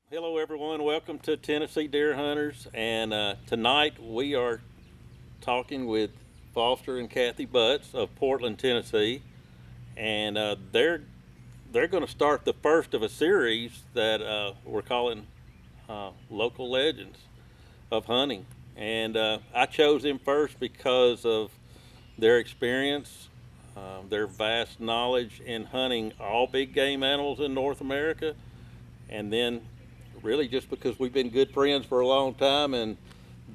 Hello, everyone. Welcome to Tennessee Deer Hunters. And tonight we are talking with Foster and Kathy Butts of Portland, Tennessee, and they're going to start the first of a series that we're calling Local Legends of Hunting. And I chose them first because of their experience, their vast knowledge in hunting all big game animals in North America, and then really just because we've been good friends for a long time, and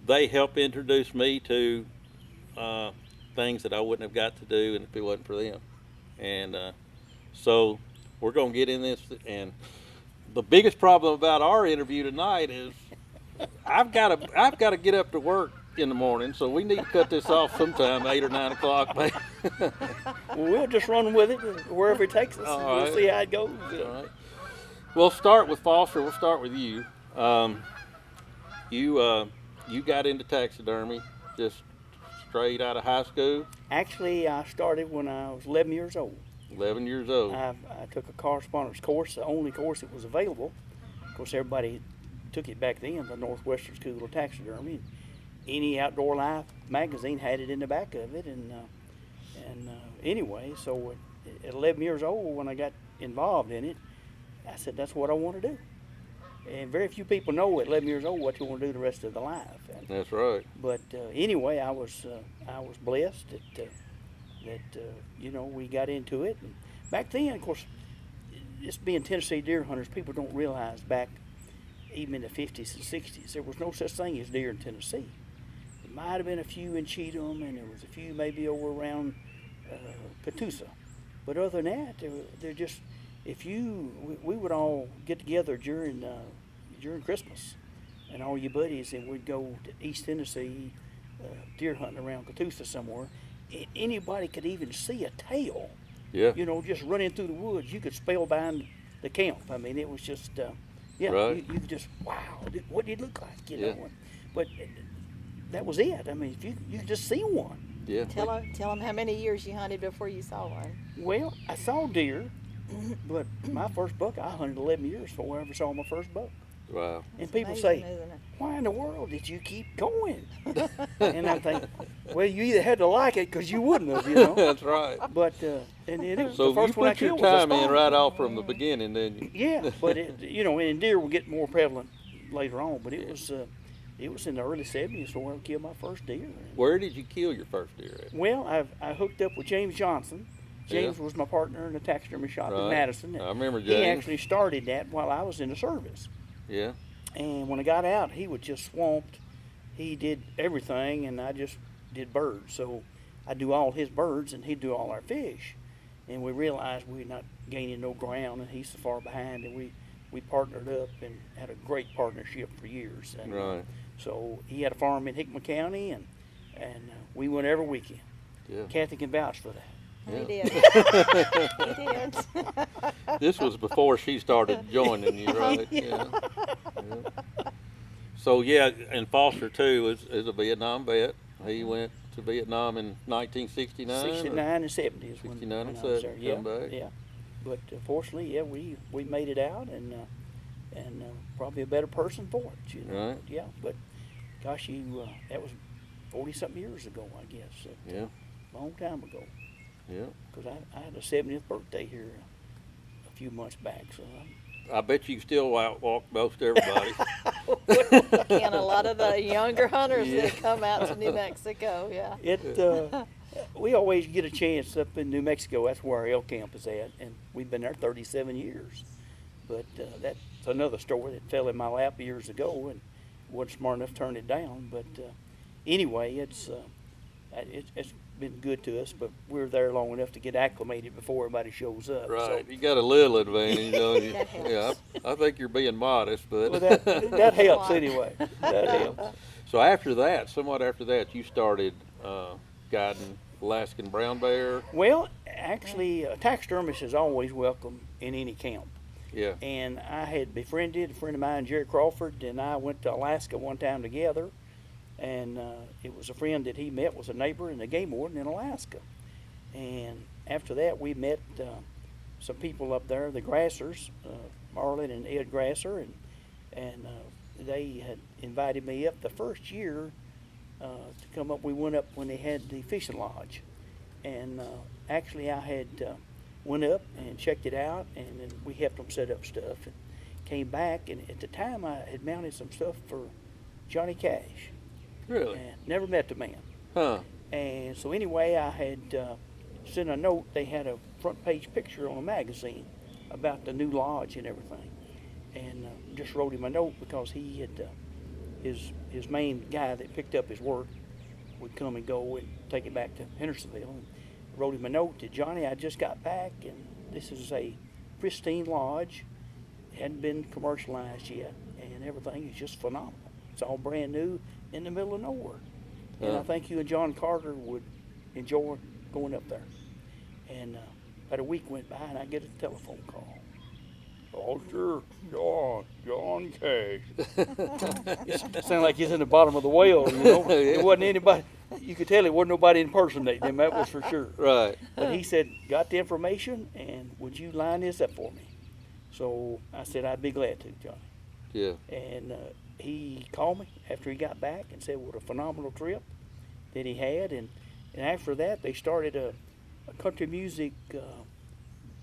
they help introduce me to uh, things that I wouldn't have got to do if it wasn't for them. And so we're going to get in this. And the biggest problem about our interview tonight is I've got to get up to work in the morning, so we need to cut this off sometime, 8 or 9 o'clock. Well, we'll just run with it wherever it takes us. All We'll right. see how it goes. All right. We'll start with Foster. We'll start with you. You got into taxidermy just straight out of high school. Actually, I started when I was 11 years old. 11 years old. I took a correspondence course, the only course that was available. Of course, everybody took it back then, the Northwestern School of Taxidermy. Any Outdoor Life magazine had it in the back of it. And anyway, so at 11 years old, when I got involved in it, I said, that's what I want to do. And very few people know at 11 years old what you want to do the rest of their life. That's right. But anyway, I was blessed that we got into it. And back then, of course, just being Tennessee deer hunters, people don't realize back even in the 50s and 60s, there was no such thing as deer in Tennessee. There might have been a few in Cheatham, and there was a few maybe over around Catoosa. But other than that, they're just, we would all get together during Christmas, and all your buddies, and we'd go to East Tennessee, deer hunting around Catoosa somewhere. Anybody could even see a tail, Yeah. just running through the woods. You could spellbind the camp. I mean, it was just, Right. you could just, wow, what did it look like, Yeah. But that was it. I mean, if you could just see one. Yeah. Tell them how many years you hunted before you saw one. Well, I saw deer, but my first buck, I hunted 11 years before I ever saw my first buck. Wow. And It's people amazing, say, isn't it? why in the world did you keep going? And I think, well, you either had to like it because you wouldn't have. That's right. But and it was So the first you one I put your killed was a time in spot. right off from the beginning, didn't you? Yeah, but and deer will get more prevalent later on. But it was in the early '70s where I killed my first deer. Where did you kill your first deer at? Well, I hooked up with James Johnson. James was my partner in the taxidermy shop in Right. Madison. I remember He James. actually started that while I was in the service. Yeah. And when I got out, he was just swamped. He did everything, and I just did birds. So I do all his birds, and he'd do all our fish. And we realized we were not gaining no ground, and he's so far behind, and we partnered up and had a great partnership for years. And, Right. So he had a farm in Hickman County, and we went every weekend. Yeah. Kathy can vouch for that. He Yeah. did. He did. This was before she started joining you, right? Yeah. Yeah. So yeah, and Foster too is a Vietnam vet. He went to Vietnam in 1969. 69 and 70 is when, 69 and when I was there. 70, Yeah, come back. yeah. But fortunately, yeah, we made it out, and probably a better person for it, Right. But, yeah, but gosh, that was 40-something years ago, I guess. Yeah. Long time ago. Yeah. Because I had a 70th birthday here a few months back, so I bet you still outwalk most everybody. And a lot of the younger hunters Yeah. that come out to New Mexico, yeah. we always get a chance up in New Mexico. That's where our elk camp is at, and we've been there 37 years. But that's another story that fell in my lap years ago, and wasn't smart enough to turn it down. But anyway, it's been good to us, but we're there long enough to get acclimated before everybody shows up. Right. You got a little advantage, don't you? That helps. Yeah. I think you're being modest, but. So that helps anyway. That helps. So after that, somewhat after that, you started guiding Alaskan brown bear. Well, actually, a taxidermist is always welcome in any camp. Yeah. And I had befriended a friend of mine, Jerry Crawford, and I went to Alaska one time together. And it was a friend that he met, was a neighbor and a game warden in Alaska. And after that, we met some people up there, the Grassers, Marlon and Ed Grasser, and they had invited me up the first year to come up. We went up when they had the fishing lodge, and actually I had went up and checked it out, and then we helped them set up stuff, and came back. And at the time I had mounted some stuff for Johnny Cash. Really? And never met the man. Huh. And so anyway, I had sent a note. They had a front page picture on a magazine about the new lodge and everything, and just wrote him a note because he had his main guy that picked up his work would come and go and take it back to Hendersonville. And wrote him a note to Johnny. I just got back, and this is a pristine lodge. It hadn't been commercialized yet, and everything is just phenomenal. It's all brand new in the middle of nowhere. And I think you and John Carter would enjoy going up there. And about a week went by, and I get a telephone call. Walter, John Cash. It sounded like he's in the bottom of the whale, you know. Yeah. It wasn't anybody. You could tell it wasn't nobody impersonating him. That was for sure. Right. But he said, got the information, and would you line this up for me? So I said, I'd be glad to, Johnny. Yeah. And he called me after he got back and said what a phenomenal trip that he had. And after that, they started a country music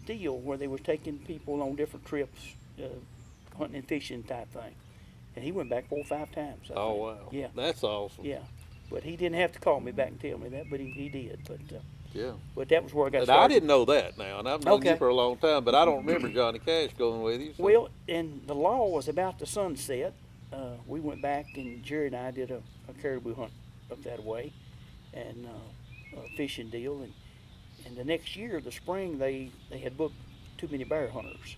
deal where they was taking people on different trips, hunting and fishing type thing. And he went back 4 or 5 times. I Oh, think. wow. Yeah. That's awesome. Yeah. But he didn't have to call me back and tell me that, but he did. Yeah. But that was where I got But started. I didn't know that now, and I've known you Okay. for a long time, but I don't remember Johnny Cash going with you. So. Well, and the law was about to sunset. We went back, and Jerry and I did a caribou hunt up that way, and a fishing deal. And the next year, the spring, they had booked too many bear hunters.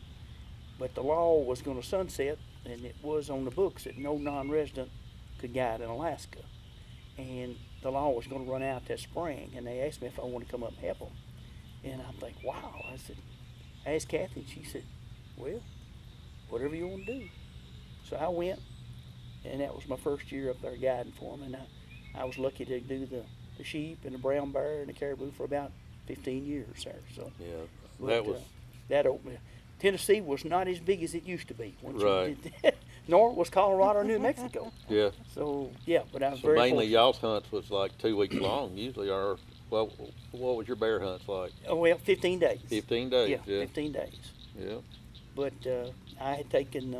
But the law was going to sunset, and it was on the books that no non-resident could guide in Alaska. And the law was going to run out that spring, and they asked me if I wanted to come up and help them. And I think, wow. I asked Kathy, and she said, well, whatever you want to do. So I went, and that was my first year up there guiding for them. And I was lucky to do the sheep and the brown bear and the caribou for about 15 years there. So Yeah. but, That was. that opened. Tennessee was not as big as it used to be. Once Right. You did that. Nor was Colorado or New Mexico. Yeah. So yeah, but I was So very mainly fortunate. y'all's hunts was like 2 weeks long usually, or well, what was your bear hunts like? Oh well, 15 days. 15 days. Yeah, Yeah. 15 days. Yeah. But I had taken,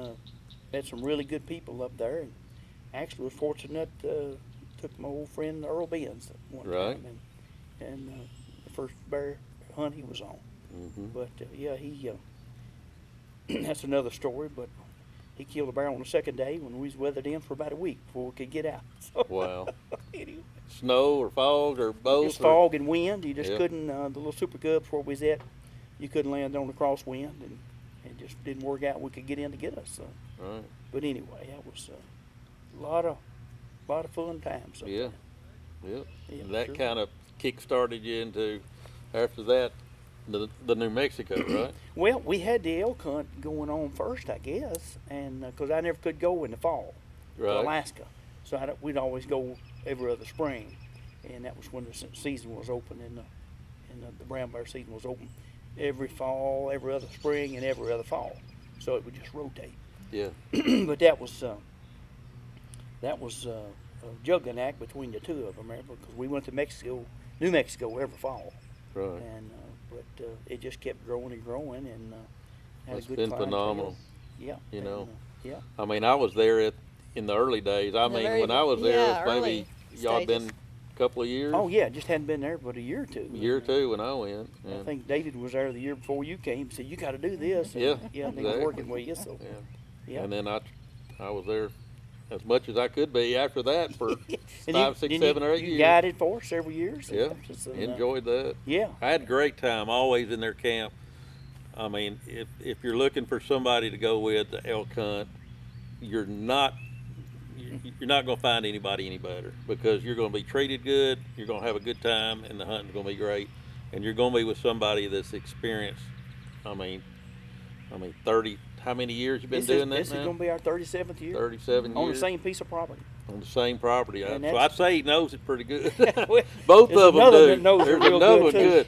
met some really good people up there, and actually was fortunate. Took my old friend Earl Benz one Right. time, and the first bear hunt he was on. Mm-hmm. But yeah, he that's another story. But he killed a bear on the second day when we was weathered in for about a week before we could get out. So, Wow. anyway, Snow or fog or both? just or- fog and wind. You just Yeah. couldn't. The little Super Cubs where we was at, you couldn't land on the crosswind, and it just didn't work out. We could get in to get us. So. Right. But anyway, that was a lot of fun times. up Yeah. there. Yep. Yeah, And that sure. kind of kick-started you into, after that, the New Mexico, right? Well, we had the elk hunt going on first, I guess, and because I never could go in the fall to Right. Alaska, so we'd always go every other spring, and that was when the season was open, and the brown bear season was open every fall, every other spring, and every other fall, so it would just rotate. Yeah. But that was a juggling act between the two of them, remember? Because we went to New Mexico every fall, Right. and but it just kept growing and growing, and had It's a good been clientele. phenomenal. Yeah, You and, know. yeah. I mean, I was there in the early days. I The mean, very- when I was there, yeah, it was maybe early y'all had been stages. a couple of years. Oh yeah, just hadn't been there but a year or two. A year or two when I went. I Yeah. think David was there the year before you came. Said you got to do this. And, Yeah, yeah. And he was exactly. working with you, so Yeah. yeah. And then I was there as much as I could be after that for And 5, 6, then 7, or 8 you years. guided for us several years. and Yeah. that was, Enjoyed that. Yeah. I had a great time always in their camp. I mean, if you're looking for somebody to go with the elk hunt, you're not going to find anybody any better, because you're going to be treated good, you're going to have a good time, and the hunting's going to be great, and you're going to be with somebody that's experienced. I mean 30. How many years you been doing that This is now? going to be our 37th year 37 on years the same piece of property. on the same property. And So I'd that's- say he knows it pretty good. Well, Both there's of them another do. that knows it There's real another good, one too. good.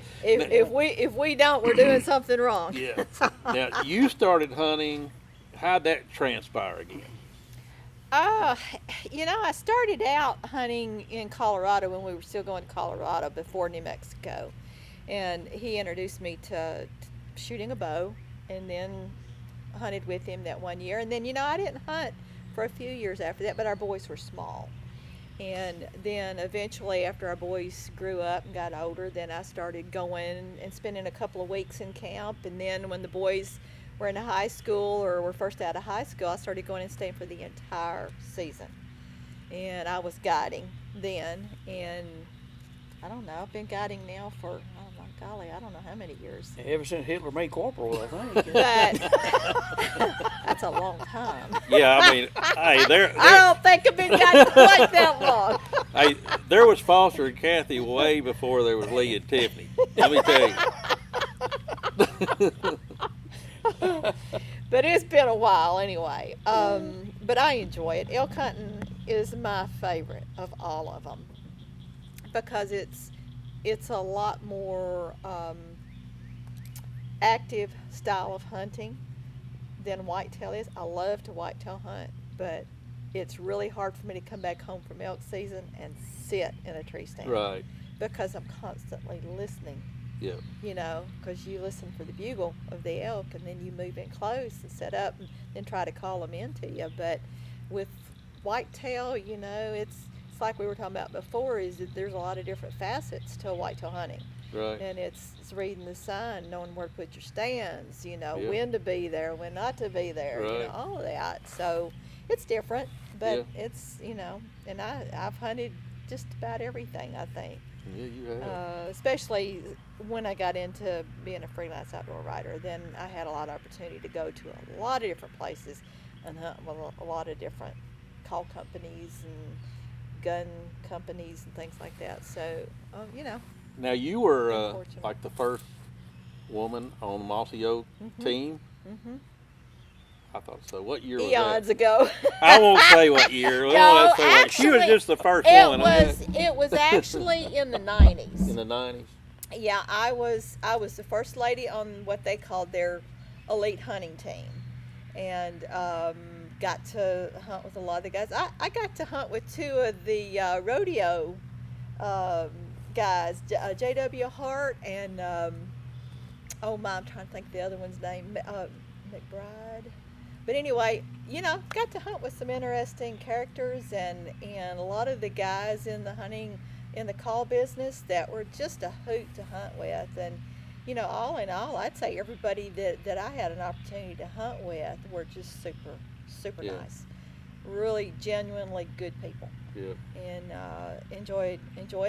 If we don't, we're doing something wrong. Yeah. Now you started hunting. How'd that transpire again? Uh, I started out hunting in Colorado when we were still going to Colorado before New Mexico. And he introduced me to shooting a bow, and then hunted with him that one year. And then, I didn't hunt for a few years after that, but our boys were small. And then eventually, after our boys grew up and got older, then I started going and spending a couple of weeks in camp. And then when the boys were in high school or were first out of high school, I started going and staying for the entire season. And I was guiding then. And I don't know, I've been guiding now for, oh my golly, I don't know how many years. Ever since Hitler made corporal, I think. But that's a long time. Yeah, I mean, hey, I don't think I've been guiding quite that long. hey, there was Foster and Kathy way before there was Lee and Tiffany. Let me tell you. But it's been a while anyway. But I enjoy it. Elk hunting is my favorite of all of them because it's a lot more active style of hunting than whitetail is. I love to whitetail hunt, but it's really hard for me to come back home from elk season and sit in a tree stand. Right. Because I'm constantly listening. Yeah. Because you listen for the bugle of the elk, and then you move in close and set up and then try to call them into you. But with whitetail, it's like we were talking about before, is that there's a lot of different facets to whitetail hunting. Right. And it's reading the sign, knowing where to put your stands, when to be there, when not to be there, Right. all of that. So it's different, but Yeah. it's, and I've hunted just about everything, I think. Yeah, you have. Especially when I got into being a freelance outdoor writer, then I had a lot of opportunity to go to a lot of different places and hunt with a lot of different call companies and gun companies and things like that. So, Now, you were Unfortunate. like the first woman on the Mossy Oak team. Mm-hmm. I thought so. What year was Eons that? ago. I won't say what year. We No, won't say what- she was actually, just the first It one. was actually in the 90s. In the 90s. Yeah, I was the first lady on what they called their elite hunting team, and got to hunt with a lot of the guys. I got to hunt with two of the rodeo guys, J.W. Hart and I'm trying to think of the other one's name, McBride. But anyway, got to hunt with some interesting characters and a lot of the guys in the hunting, in the call business that were just a hoot to hunt with. And, all in all, I'd say everybody that I had an opportunity to hunt with were just super, super Yeah. nice. Really genuinely good people. Yeah. And enjoyed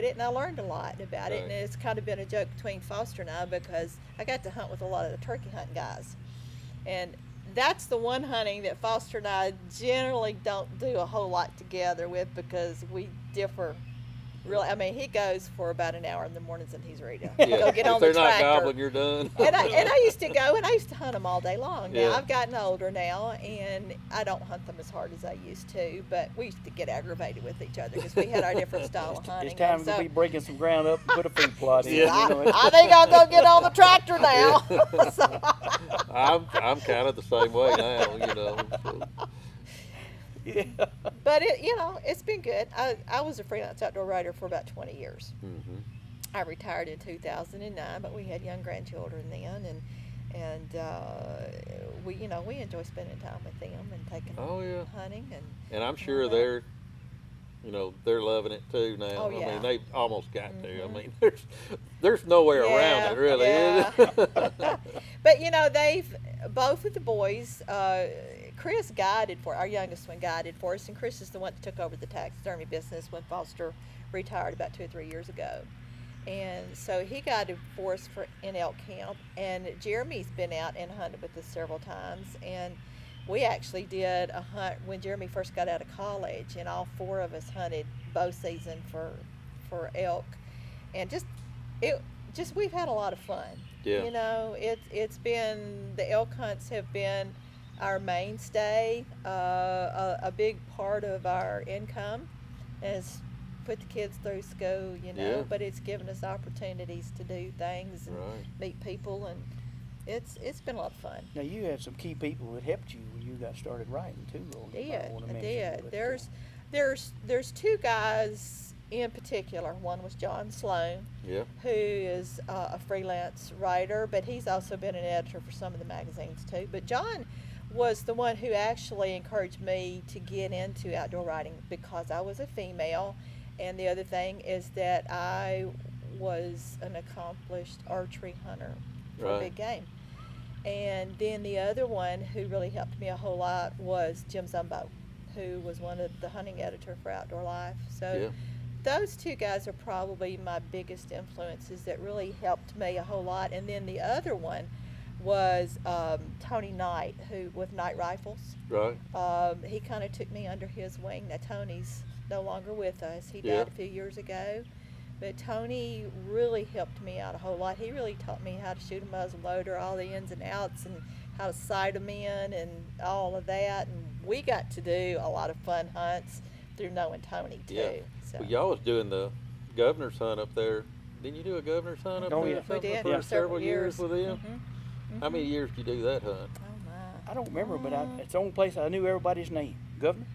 it, and I learned a lot about it. Right. And it's kind of been a joke between Foster and I because I got to hunt with a lot of the turkey hunting guys. And that's the one hunting that Foster and I generally don't do a whole lot together with because we differ. Really, I mean, he goes for about an hour in the mornings and he's ready to Yeah. go get If on the they're not tractor. gobbling, you're done. And I used to go and I used to hunt them all day long. Now Yeah. I've gotten older now and I don't hunt them as hard as I used to, but we used to get aggravated with each other because we had our different style of hunting. It's time And to so be breaking some ground up and put a food plot in. Yeah. I think I'll go get on the tractor now. So, I'm kind of the same way now, so. Yeah. but it's been good. I was a freelance outdoor writer for about 20 years. Mhm. I retired in 2009, but we had young grandchildren then, and we enjoy spending time with them and taking Oh, yeah. them hunting And I'm sure that. they're loving it too now. Oh, I yeah. mean, they've almost got to. I Mhm. mean, there's nowhere around it really. Yeah. Is it? But they've both of the boys. Chris guided for our youngest one guided for us, and Chris is the one that took over the taxidermy business when Foster retired about 2 or 3 years ago. And so he guided for us in elk camp, and Jeremy's been out and hunted with us several times. And we actually did a hunt when Jeremy first got out of college, and all 4 of us hunted bow season for elk, and we've had a lot of fun. Yeah. It's been, the elk hunts have been our mainstay, a big part of our income, has put the kids through school, Yeah. but it's given us opportunities to do things and Right. meet people and it's been a lot of fun. Now you had some key people that helped you when you got started writing too. Though, you might wanna I mention, did. but, There's two guys in particular. One was John Sloan, Yeah. who is a freelance writer, but he's also been an editor for some of the magazines too. But John was the one who actually encouraged me to get into outdoor writing because I was a female, and the other thing is that I was an accomplished archery hunter for Right. big game. And then the other one who really helped me a whole lot was Jim Zumbo, who was one of the hunting editor for Outdoor Life. So Yeah. those two guys are probably my biggest influences that really helped me a whole lot. And then the other one was Tony Knight, who with Knight Rifles. Right. He kind of took me under his wing. Now Tony's no longer with us. He died Yeah. a few years ago. But Tony really helped me out a whole lot. He really taught me how to shoot a muzzle loader, all the ins and outs, and how to sight them in, and all of that. And we got to do a lot of fun hunts through knowing Tony too. Yeah. So. Well, y'all was doing the governor's hunt up there. Didn't you do a governor's hunt up Oh, there? yeah. or We something did for for several years with them. Mhm. How many years did you do that hunt? Oh my. I don't remember, but it's the only place I knew everybody's name. Governor.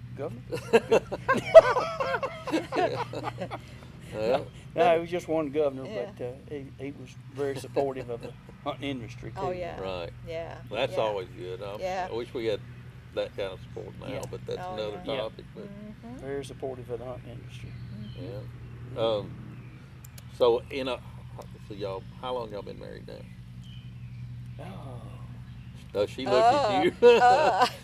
Well, No, it was just one governor, Yeah. but he was very supportive of the hunting industry too. Oh yeah. right. Yeah. Well, that's yeah. always good. Yeah. I wish we had that kind of support now, Yeah. but that's Oh, another yeah. topic. But Mhm. Very supportive of the hunting industry. yeah. So so y'all, how long y'all been married now? Oh, No, she looked at you.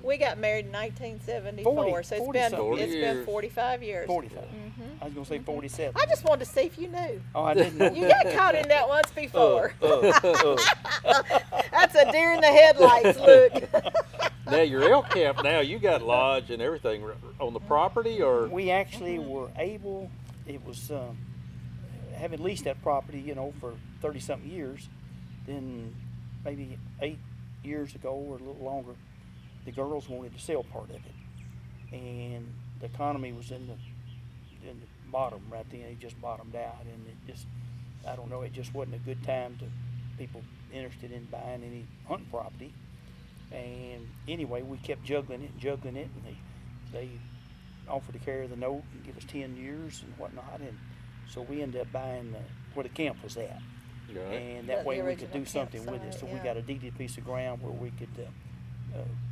We got married in 1974, 40 so it's 40 been something. 40 it's been years. 45 years. 45. Mhm. I was gonna say 47. I just wanted to see if you knew. Oh, I didn't know. You got caught in that once before. Uh. That's a deer in the headlights look. Now your elk camp. Now you got lodge and everything on the property, or We actually were able. It was having leased that property, for 30-something years. Then maybe 8 years ago or a little longer, the girls wanted to sell part of it, and the economy was in the bottom right then. It just bottomed out, and I don't know, it just wasn't a good time to people interested in buying any hunting property. And anyway, we kept juggling it, and they offered to carry the note and give us 10 years and whatnot, and so we ended up buying where the camp was at. right? And The that way we could original do something with it. campsite, So we yeah. got a deeded piece of ground where we could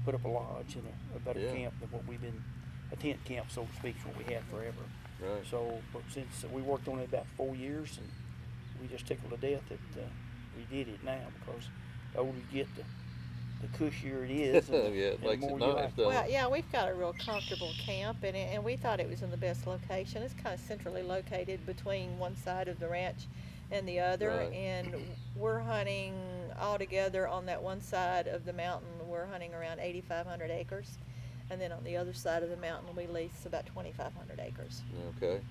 put up a lodge and a better Yeah. camp than a tent camp, so to speak, what we had forever. Right. So, but since we worked on it about 4 years, and we just tickled to death that we did it now, because the older you get, the cushier it is, and, Yeah, it and the makes it more you nice, like it. doesn't Well, yeah, we've got a real comfortable camp, and we thought it was in the best location. It's kind of centrally located between one side of the ranch and the other, Right. and we're hunting all together on that one side of the mountain. We're hunting around 8,500 acres, and then on the other side of the mountain we lease about 2,500 acres. Okay.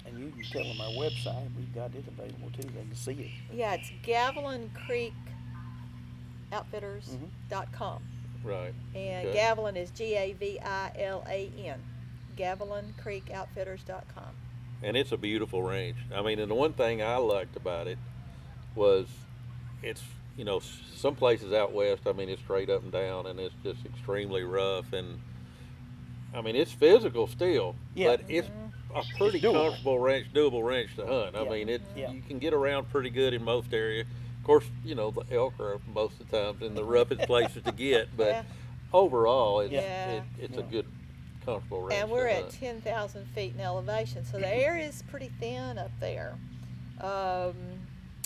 And you can tell them our website, we've got it available too, they can see it. Yeah, it's GavilanCreekOutfitters.com. Right. And Okay. Gavilan is Gavilan. GavilanCreekOutfitters.com. And it's a beautiful ranch. I mean, and the one thing I liked about it was it's, some places out west, I mean, it's straight up and down, and it's just extremely rough. And, I mean, it's physical still, Yeah. but it's a pretty It's doable. doable ranch to hunt. I Yeah. mean, Yeah. you can get around pretty good in most areas. Of course, the elk are most of the times in the roughest places to get, but Yeah. overall, it's, Yeah. it's Yeah. a good, comfortable ranch And we're to at hunt. 10,000 feet in elevation, so the air is pretty thin up there.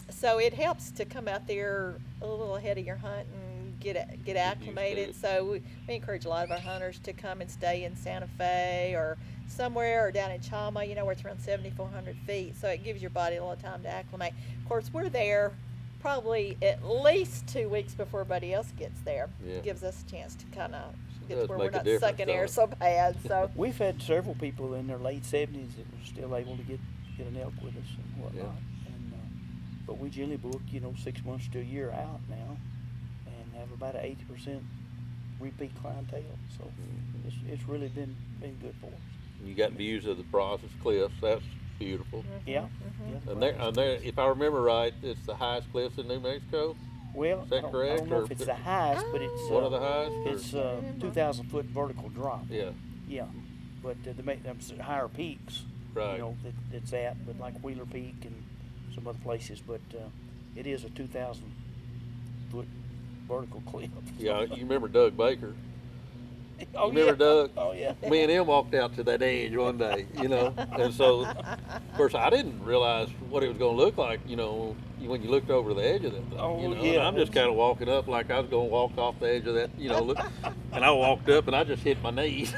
So it helps to come out there a little ahead of your hunt and get used to acclimated. it. So we encourage a lot of our hunters to come and stay in Santa Fe or somewhere, or down in Chama, where it's around 7,400 feet. So it gives your body a little time to acclimate. Of course, we're there probably at least 2 weeks before everybody else gets there. Yeah. Gives us a chance to kind of get does to where we're make a not difference, sucking air don't so bad. So. We've had several people in their late 70s that were still able to get an elk with us and whatnot. Yeah. And, but we generally book, 6 months to a year out now, and have about an 80% repeat clientele. So it's really been good for us. You got views of the Brazos Cliffs. That's beautiful. Yeah. Mhm. Yeah. And there, if I remember right, it's the highest cliffs in New Mexico. Well, Is that I correct? don't know Or if it's the highest, but it's one of the highest? or- it's 2,000 foot vertical drop. Yeah, Yeah, but they make them higher peaks. right. You know that's at, but like Wheeler Peak and some other places. But it is a 2,000 foot vertical cliff. Yeah, you remember Doug Baker? Oh, You remember Doug? Oh yeah. Me and him walked out to that edge one day, you know, and so, of course, I didn't realize what it was going to look like, you know, when you looked over the edge of that thing. Oh, you know? yeah. And I'm just kind of walking up like I was going to walk off the edge of that, you know, look, and I walked up and I just hit my knees.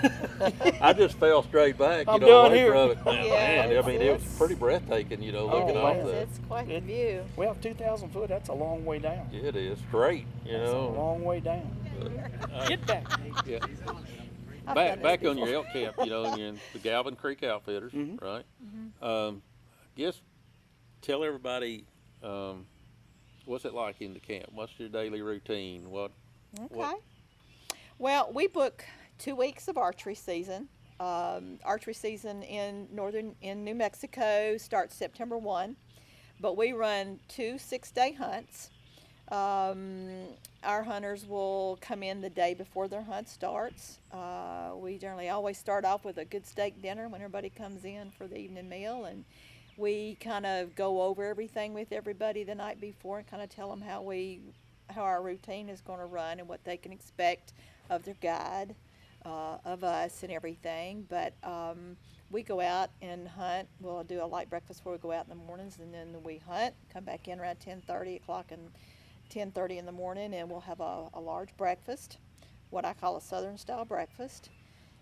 I just fell straight back, you I'm know, done away here. from it. Man, Yeah, I mean, it was it's- pretty breathtaking, you know, Oh, looking man. off It's, the. it's quite a It- view. Well, 2,000 foot, that's a long way down. Yeah, it is great, you That's a know. long way down. Get back. Yeah. I've Back done back this on your before. elk camp, you know, you're in the Galvin Creek Outfitters, Mhm. right? I guess tell everybody what's it like in the camp. What's your daily routine? What? Okay. Well, we book 2 weeks of archery season. Archery season in New Mexico starts September 1, but we run 2 6-day hunts. Our hunters will come in the day before their hunt starts. We generally always start off with a good steak dinner when everybody comes in for the evening meal, and we kind of go over everything with everybody the night before and kind of tell them how our routine is going to run and what they can expect of their guide, of us and everything. But we go out and hunt. We'll do a light breakfast before we go out in the mornings, and then we hunt, come back in around 10:30 o'clock and 10:30 in the morning, and we'll have a large breakfast, what I call a Southern style breakfast.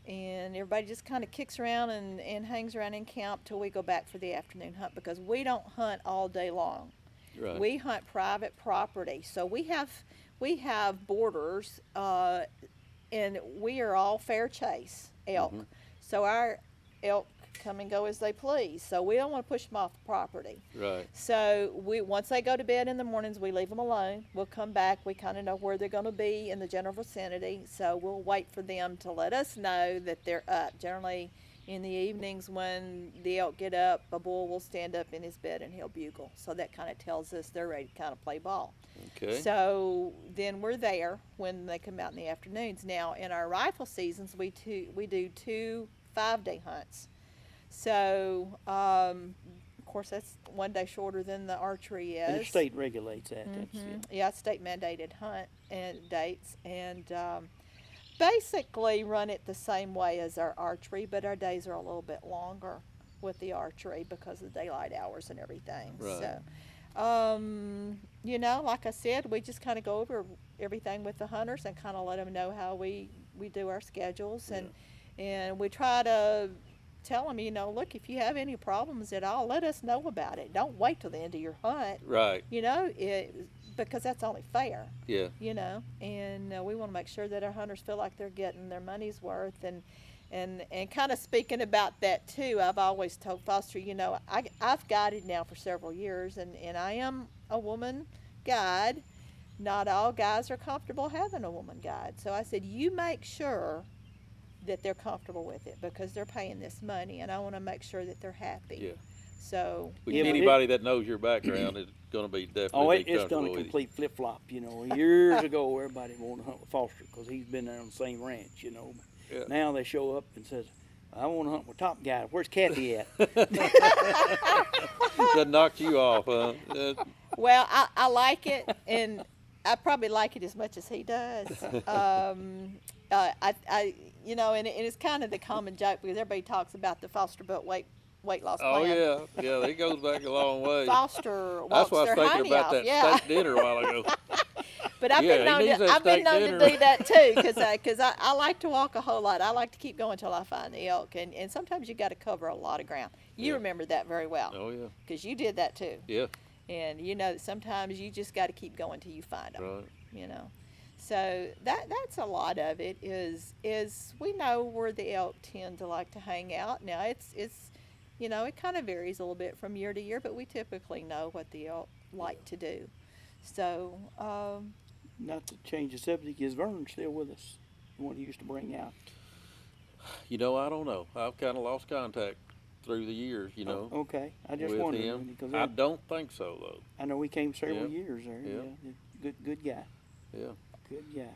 And everybody just kind of kicks around and hangs around in camp till we go back for the afternoon hunt, because we don't hunt all day long. Right. We hunt private property. So we have borders, and we are all fair chase elk. Mhm. So our elk come and go as they please. So we don't want to push them off the property. Right. So once they go to bed in the mornings, we leave them alone. We'll come back. We kind of know where they're going to be in the general vicinity. So we'll wait for them to let us know that they're up. Generally, in the evenings when the elk get up, a bull will stand up in his bed and he'll bugle. So that kind of tells us they're ready to kind of play ball. Okay. So then we're there when they come out in the afternoons. Now in our rifle seasons, we do 2 5-day hunts. So, of course, that's 1 day shorter than the archery is. And the state regulates that. That's Yeah, it's state mandated hunt and dates, and basically run it the same way as our archery, but our days are a little bit longer with the archery because of the daylight hours and everything. Right. So, you know, like I said, we just kind of go over everything with the hunters and kind of let them know how we do our schedules, and we try to tell them, you know, look, if you have any problems at all, let us know about it. Don't wait till the end of your hunt, Right. you know, because that's only fair, Yeah. you know, and we want to make sure that our hunters feel like they're getting their money's worth. And kind of speaking about that too, I've always told Foster, you know, I've guided now for several years, and I am a woman guide. Not all guys are comfortable having a woman guide. So I said, you make sure that they're comfortable with it, because they're paying this money, and I want to make sure that they're happy. Yeah. So, Well, Yeah, but anybody that knows your background is going to be definitely Oh, be it's done comfortable a with you. complete flip flop. You know, years ago, everybody wanted to hunt with Foster because he's been there on the same ranch. You know, Yeah. now they show up and says, "I want to hunt with Top Guy. Where's Kathy at?" That knocked you off, huh? well, I like it, and I probably like it as much as he does. You know, and it's kind of the common joke, because everybody talks about the Foster built weight loss Oh plan. yeah, it goes back a long way. Foster That's walks why I their was thinking honey about off. that Yeah. steak dinner a while ago. But I've Yeah, been he known needs to, that I've been steak known dinner. to do that too, because I like to walk a whole lot. I like to keep going until I find the elk, and sometimes you got to cover a lot of ground. You Yeah. remember that very well, Oh yeah, because you did that too. yeah, And you know that sometimes you just got to keep going till you find them. right. You know, so that's a lot of it. Is we know where the elk tend to like to hang out. Now it's you know, it kind of varies a little bit from year to year, but we typically know what the elk like to do. So. Not to change the subject, is Vern still with us? The one he used to bring out. You know, I don't know. I've kind of lost contact through the years. You know, Okay, I just with wondered him. because I don't think so though. I know we came several Yeah. years there. Yeah. Yeah. good guy. Yeah. Good guy.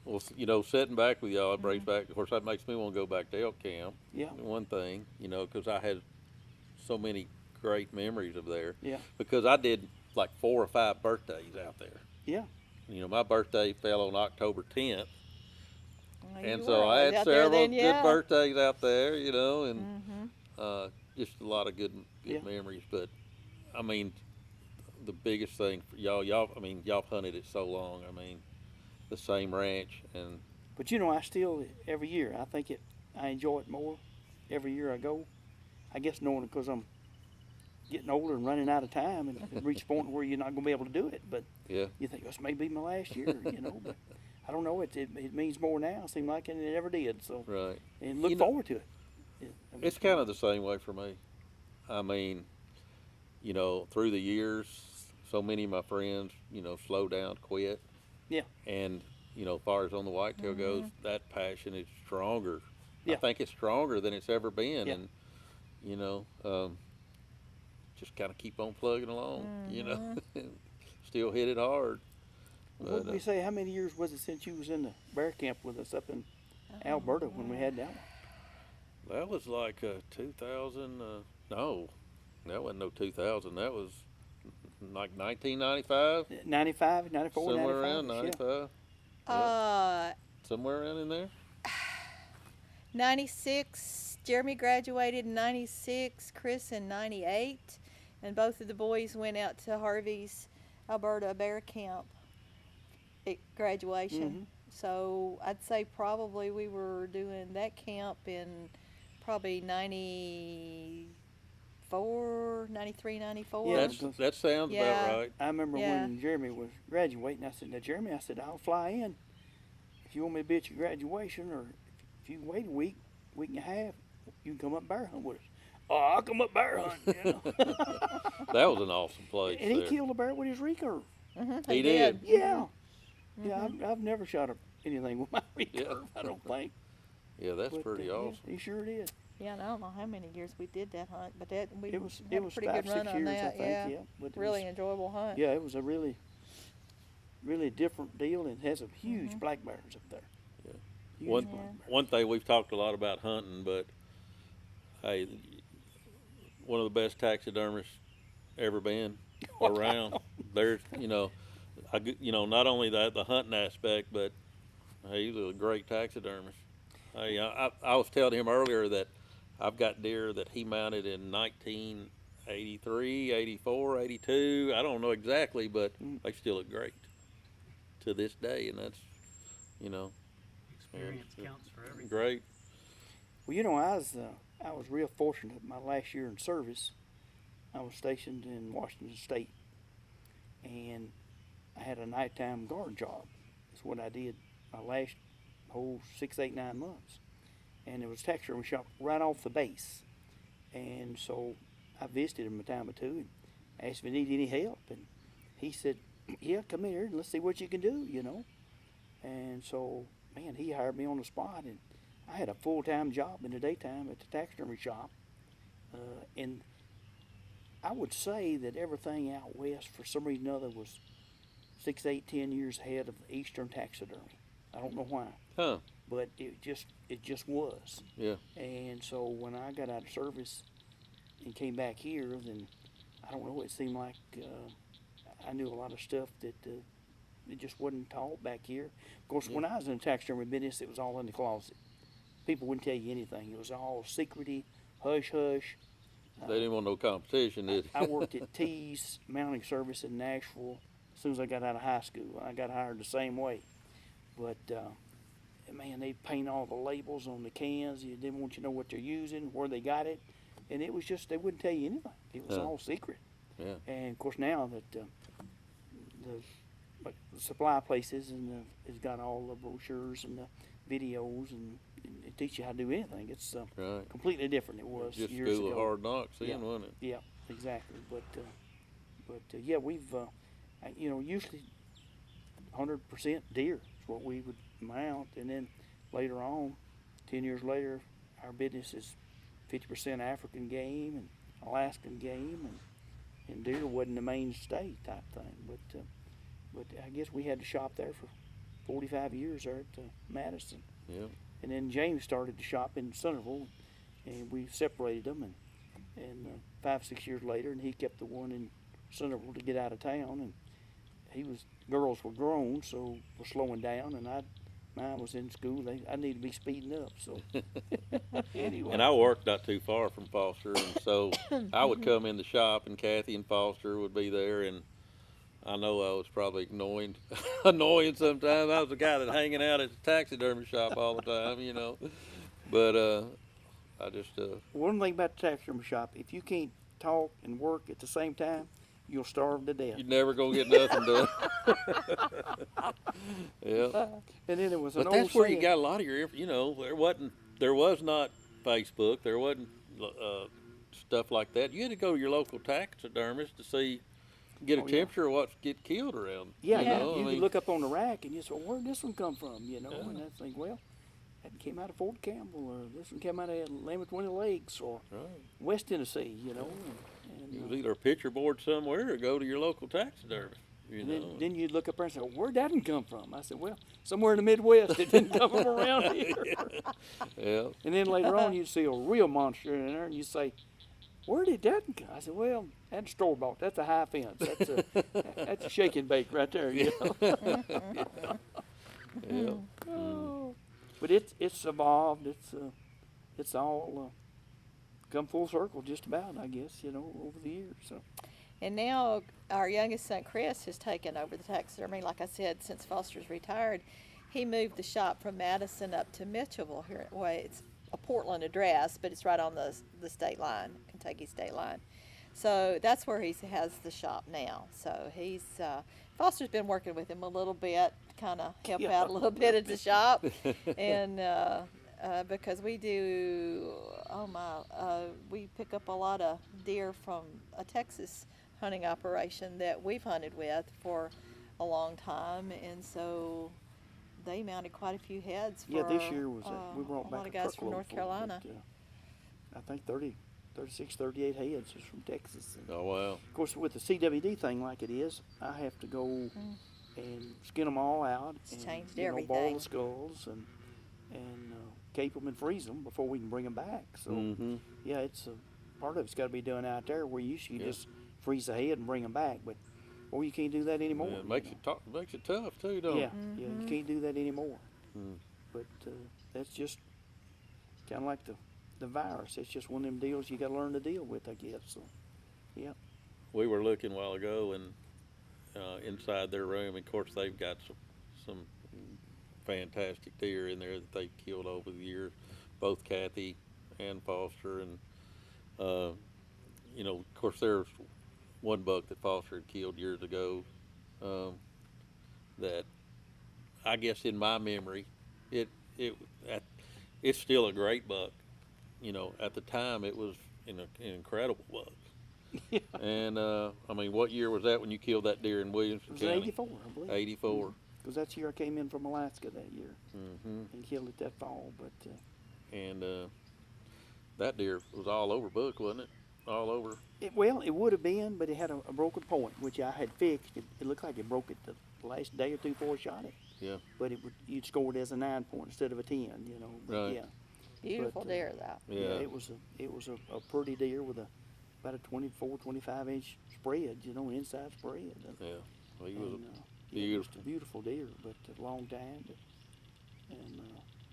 Well, sitting back with y'all, it brings back. Of course, that makes me want to go back to elk camp. Yeah. One thing, because I had so many great memories of there. Yeah. Because I did like 4 or 5 birthdays out there. Yeah. My birthday fell on October 10th. Well, And you so were I always had out there several then, good yeah. birthdays out there, and Mhm. just a lot of good Yeah. memories. But I mean, the biggest thing for y'all hunted it so long. I mean, the same ranch, and But I still every year I enjoy it more every year I go. I guess knowing because I'm getting older and running out of time and it reach a point where you're not going to be able to do it. But yeah, you think this may be my last year, But I don't know. It means more now. It seems like it ever did. So right. and look forward to it. It's kind of the same way for me. I mean, through the years, so many of my friends, slowed down, quit. Yeah. And, as far as on the whitetail goes, that passion is stronger. I Yeah. think it's stronger than it's ever been. Yeah. And, just kind of keep on plugging along, still hit it hard. What did we say? How many years was it since you was in the bear camp with us up in Alberta when we had that one? That was like 2000. No, that wasn't no 2000. That was like 1995. 95, 94, Somewhere 95. around 95. Somewhere around in there. 96. Jeremy graduated in 96. Chris in 98, and both of the boys went out to Harvey's Alberta bear camp at graduation. Mhm. So I'd say probably we were doing that camp in probably 94, 93, 94. Yeah, That sounds Yeah. about right. I remember Yeah. when Jeremy was graduating, I said, now, Jeremy, I'll fly in. If you want me to be at your graduation, or if you wait a week and a half, you can come up bear hunt with us. Oh, I'll come up bear hunt, That was an awesome place. And he there. killed a bear with his recurve. He did. Yeah. Yeah, I've never shot anything with my recurve, Yeah. I don't think. Yeah, that's But, pretty yeah, awesome. he sure did. Yeah, and I don't know how many years we did that hunt, but we It was had a pretty 5, good run 6 on years, that. I think, yeah. But it Really was, enjoyable hunt. yeah, it was a really, really different deal, and has some huge black bears up there. Yeah. Huge One black bears. one thing we've talked a lot about hunting, but hey, one of the best taxidermists ever been around. There's not only the hunting aspect, but he's a great taxidermist. Hey, I was telling him earlier that I've got deer that he mounted in 1983, 84, 82. I don't know exactly, but they still look great to this day, and that's Experience counts for everything. great. Well, I was real fortunate. My last year in service, I was stationed in Washington State, and I had a nighttime guard job. That's what I did my last whole 6, 8, 9 months, and it was a taxidermy shop right off the base. And so I visited him a time or two and asked if he needed any help, and he said, "Yeah, come here and let's see what you can do," And so, man, he hired me on the spot, and I had a full-time job in the daytime at the taxidermy shop. And I would say that everything out west, for some reason or other, was 6, 8, 10 years ahead of the eastern taxidermy. I don't know why, Huh? but it just was. Yeah. And so when I got out of service and came back here, then I don't know. It seemed like I knew a lot of stuff that it just wasn't taught back here. Of course, when I was in the taxidermy business, it was all in the closet. People wouldn't tell you anything. It was all secrety, hush hush. They didn't want no competition, did they? I worked at T's Mounting Service in Nashville as soon as I got out of high school. I got hired the same way. But, man, they paint all the labels on the cans. They didn't want you to know what they're using, where they got it. And it was just, they wouldn't tell you anything. It was all secret. Yeah. And, of course, now that the supply places has got all the brochures and the videos, and it teach you how to do anything. It's Right. completely different than it was Just years school ago. of hard knocks, then, Yeah. wasn't it? Yeah, exactly. But yeah, we've usually 100% deer is what we would mount, and then later on, 10 years later, our business is 50% African game and Alaskan game, and deer wasn't the mainstay type thing. But but I guess we had to shop there for 45 years there at Madison. Yeah. And then James started to shop in Centerville, and we separated them, and 5, 6 years later, and he kept the one in Centerville to get out of town, and girls were grown, so were slowing down, and mine was in school. I need to be speeding up, so anyway. And I worked not too far from Foster, and so I would come in the shop, and Kathy and Foster would be there, and I know I was probably annoying sometimes. I was the guy that hanging out at the taxidermy shop all the time, you know. But I just One thing about the taxidermy shop, if you can't talk and work at the same time, you'll starve to death. you're never gonna get nothing done. Yeah. And then there was an But old that's where you saying- got a lot of your, you know, there was not Facebook, there wasn't stuff like that. You had to go to your local taxidermist to get a Oh, yeah. temperature of what's get killed around. Yeah, you Yeah. know? you I could mean, look up on the rack and you say, well, where'd this one come from? You know, Yeah. and I think, well, that came out of Fort Campbell, or this one came out of Lamont Winnie Lakes, or right. West Tennessee, you know. It And, was either a picture board somewhere or go to your local taxidermist. You know. then you'd look up there and say, well, where'd that one come from? I said, well, somewhere in the Midwest. It didn't come from around here. Yeah. And then later on, you'd see a real monster in there, and you'd say, where did that one come? I said, well, that's store bought. That's a high fence. That's a shake and bake right there, you know. Yeah. Oh. But it's evolved. It's all come full circle, just about, I guess, you know, over the years. So And now our youngest son, Chris, has taken over the taxidermy. Like I said, since Foster's retired, he moved the shop from Madison up to Mitchellville. Here, well, it's a Portland address, but it's right on the state line, Kentucky state line. So that's where he has the shop now. So Foster's been working with him a little bit, kind of help Yeah. out a little bit at the shop, and because we pick up a lot of deer from a Texas hunting operation that we've hunted with for a long time, and so they mounted quite a few heads for yeah, this year was we a brought lot back of guys from truckload North full, Carolina. but, I think 36, 38 heads is from Texas. And Oh wow. of course, with the CWD thing like it is, I have to go and skin them all out It's and changed boil everything. the skulls and cape them and freeze them before we can bring them back. So Mm-hmm. yeah, it's part of it's got to be done out there where you Yeah. just freeze the head and bring them back, but you can't do that anymore. Yeah, it makes it tough too, don't Yeah, it? yeah, you can't do that anymore. Mm. But that's just kind of like the virus. It's just one of them deals you got to learn to deal with, I guess. So, yeah. We were looking a while ago and inside their room, of course they've got some fantastic deer in there that they've killed over the years, both Kathy and Foster, and you know, of course there's one buck that Foster had killed years ago that I guess in my memory it's still a great buck. You know, at the time it was an incredible buck. And I mean, what year was that when you killed that deer in Williamson It was County? 84, I believe. 84. Because that's the year I came in from Alaska that year Mm-hmm. and killed it that fall. But And that deer was all over buck, wasn't it? All over. it would have been, but it had a broken point, which I had fixed. It looked like it broke it the last day or two before I shot it. Yeah. But you'd score it as a 9 point instead of a 10, you know. But Right. yeah. Beautiful But, deer, though. Yeah. It was a pretty deer with about a 24, 25-inch spread, you know, inside spread. Yeah. Well, he was And, beautiful. Just a beautiful deer, but a long time. And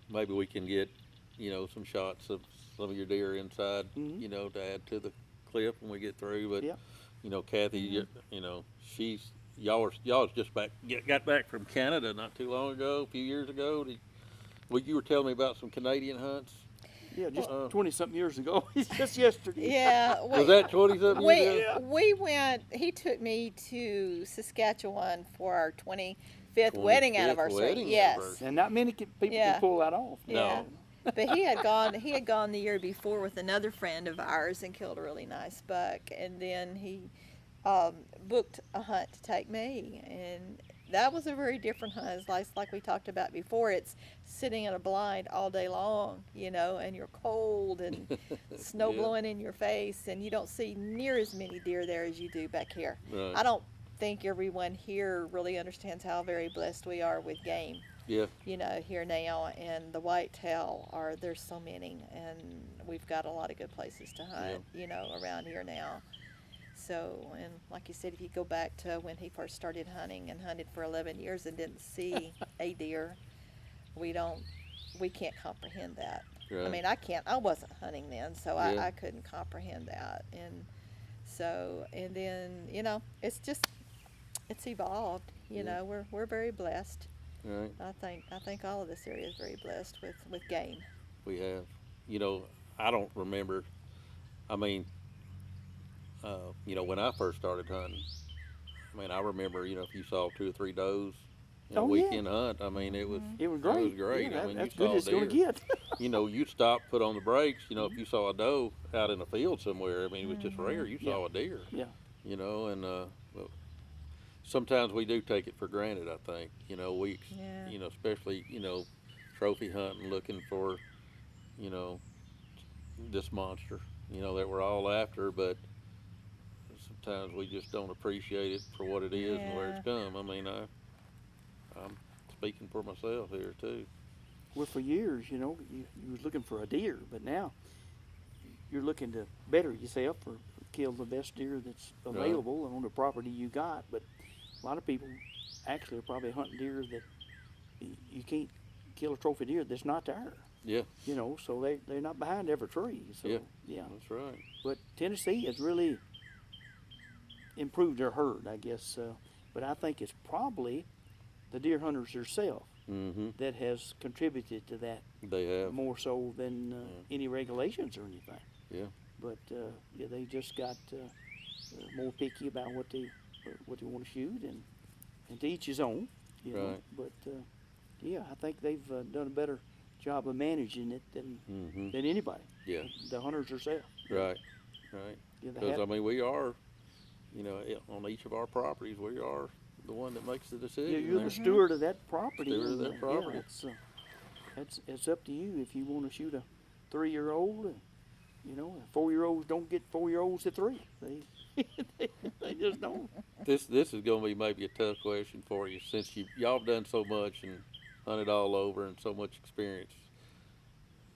maybe we can get, you know, some shots of some of your deer inside, Mhm. you know, to add to the clip when we get through. But Yeah. you know, Kathy, you know, y'all was just got back from Canada not too long ago, a few years ago. You were telling me about some Canadian hunts. yeah, just Uh, 20-something years ago. It's just yesterday. Yeah. Was that 20-something years ago? We went. He took me to Saskatchewan for our 25th 25th wedding anniversary. wedding Yes. anniversary. And not many people Yeah. can pull that off. Yeah. But he had gone the year before with another friend of ours and killed a really nice buck, and then he booked a hunt to take me, and that was a very different hunt. It's like we talked about before. It's sitting in a blind all day long, you know, and you're cold and snow Yeah. blowing in your face, and you don't see near as many deer there as you do back here. Right. I don't think everyone here really understands how very blessed we are with game. Yeah. Here now, and the whitetail there's so many, and we've got a lot of good places to hunt, around here now. So, and like you said, if you go back to when he first started hunting and hunted for 11 years and didn't see a deer, we can't comprehend that. Right. I mean, I wasn't hunting then, so Yeah. I couldn't comprehend that. And so, and then, it's evolved, Yeah. we're very blessed. Right. I think all of this area is very blessed with game. We have. I don't remember. I mean, when I first started hunting, I mean, I remember, if you saw 2 or 3 does in a Oh, yeah. weekend hunt, I mean, it was It was It great. was great. Yeah, I mean, that's you good saw as it's going to deer. get. You'd stop, put on the brakes. If you saw a doe out in a field somewhere, I mean, it was just rare. You Yeah. saw a deer. Yeah. And well, sometimes we do take it for granted. I think. We, Yeah. especially trophy hunting, looking for, you know, this monster, that we're all after, but sometimes we just don't appreciate it for what it is and where it's come. I mean, I'm speaking for myself here too. Well, for years, you was looking for a deer, but now you're looking to better yourself or kill the best deer that's available on the property you got. But a lot of people actually are probably hunting deer that you can't kill a trophy deer that's not there. Yeah. So they're not behind every tree. So, yeah. That's right. But Tennessee has really improved their herd, I guess. But I think it's probably the deer hunters themselves Mm-hmm. that has contributed to that They have. more so than any regulations or anything. Yeah. But they just got more picky about what they want to shoot, and to each his own. Right. But yeah, I think they've done a better job of managing it Mm-hmm. than anybody. Yeah. The hunters themselves. Right. Right. Yeah, they Because have- I mean, we are, on each of our properties, we are the one that makes the decision. Yeah, you're there. the steward of that property. Steward of and, that property. Yeah, it's up to you if you want to shoot a 3-year-old. 4-year-olds don't get 4-year-olds at 3. They just don't. This is going to be maybe a tough question for you, since y'all have done so much and hunted all over and so much experience.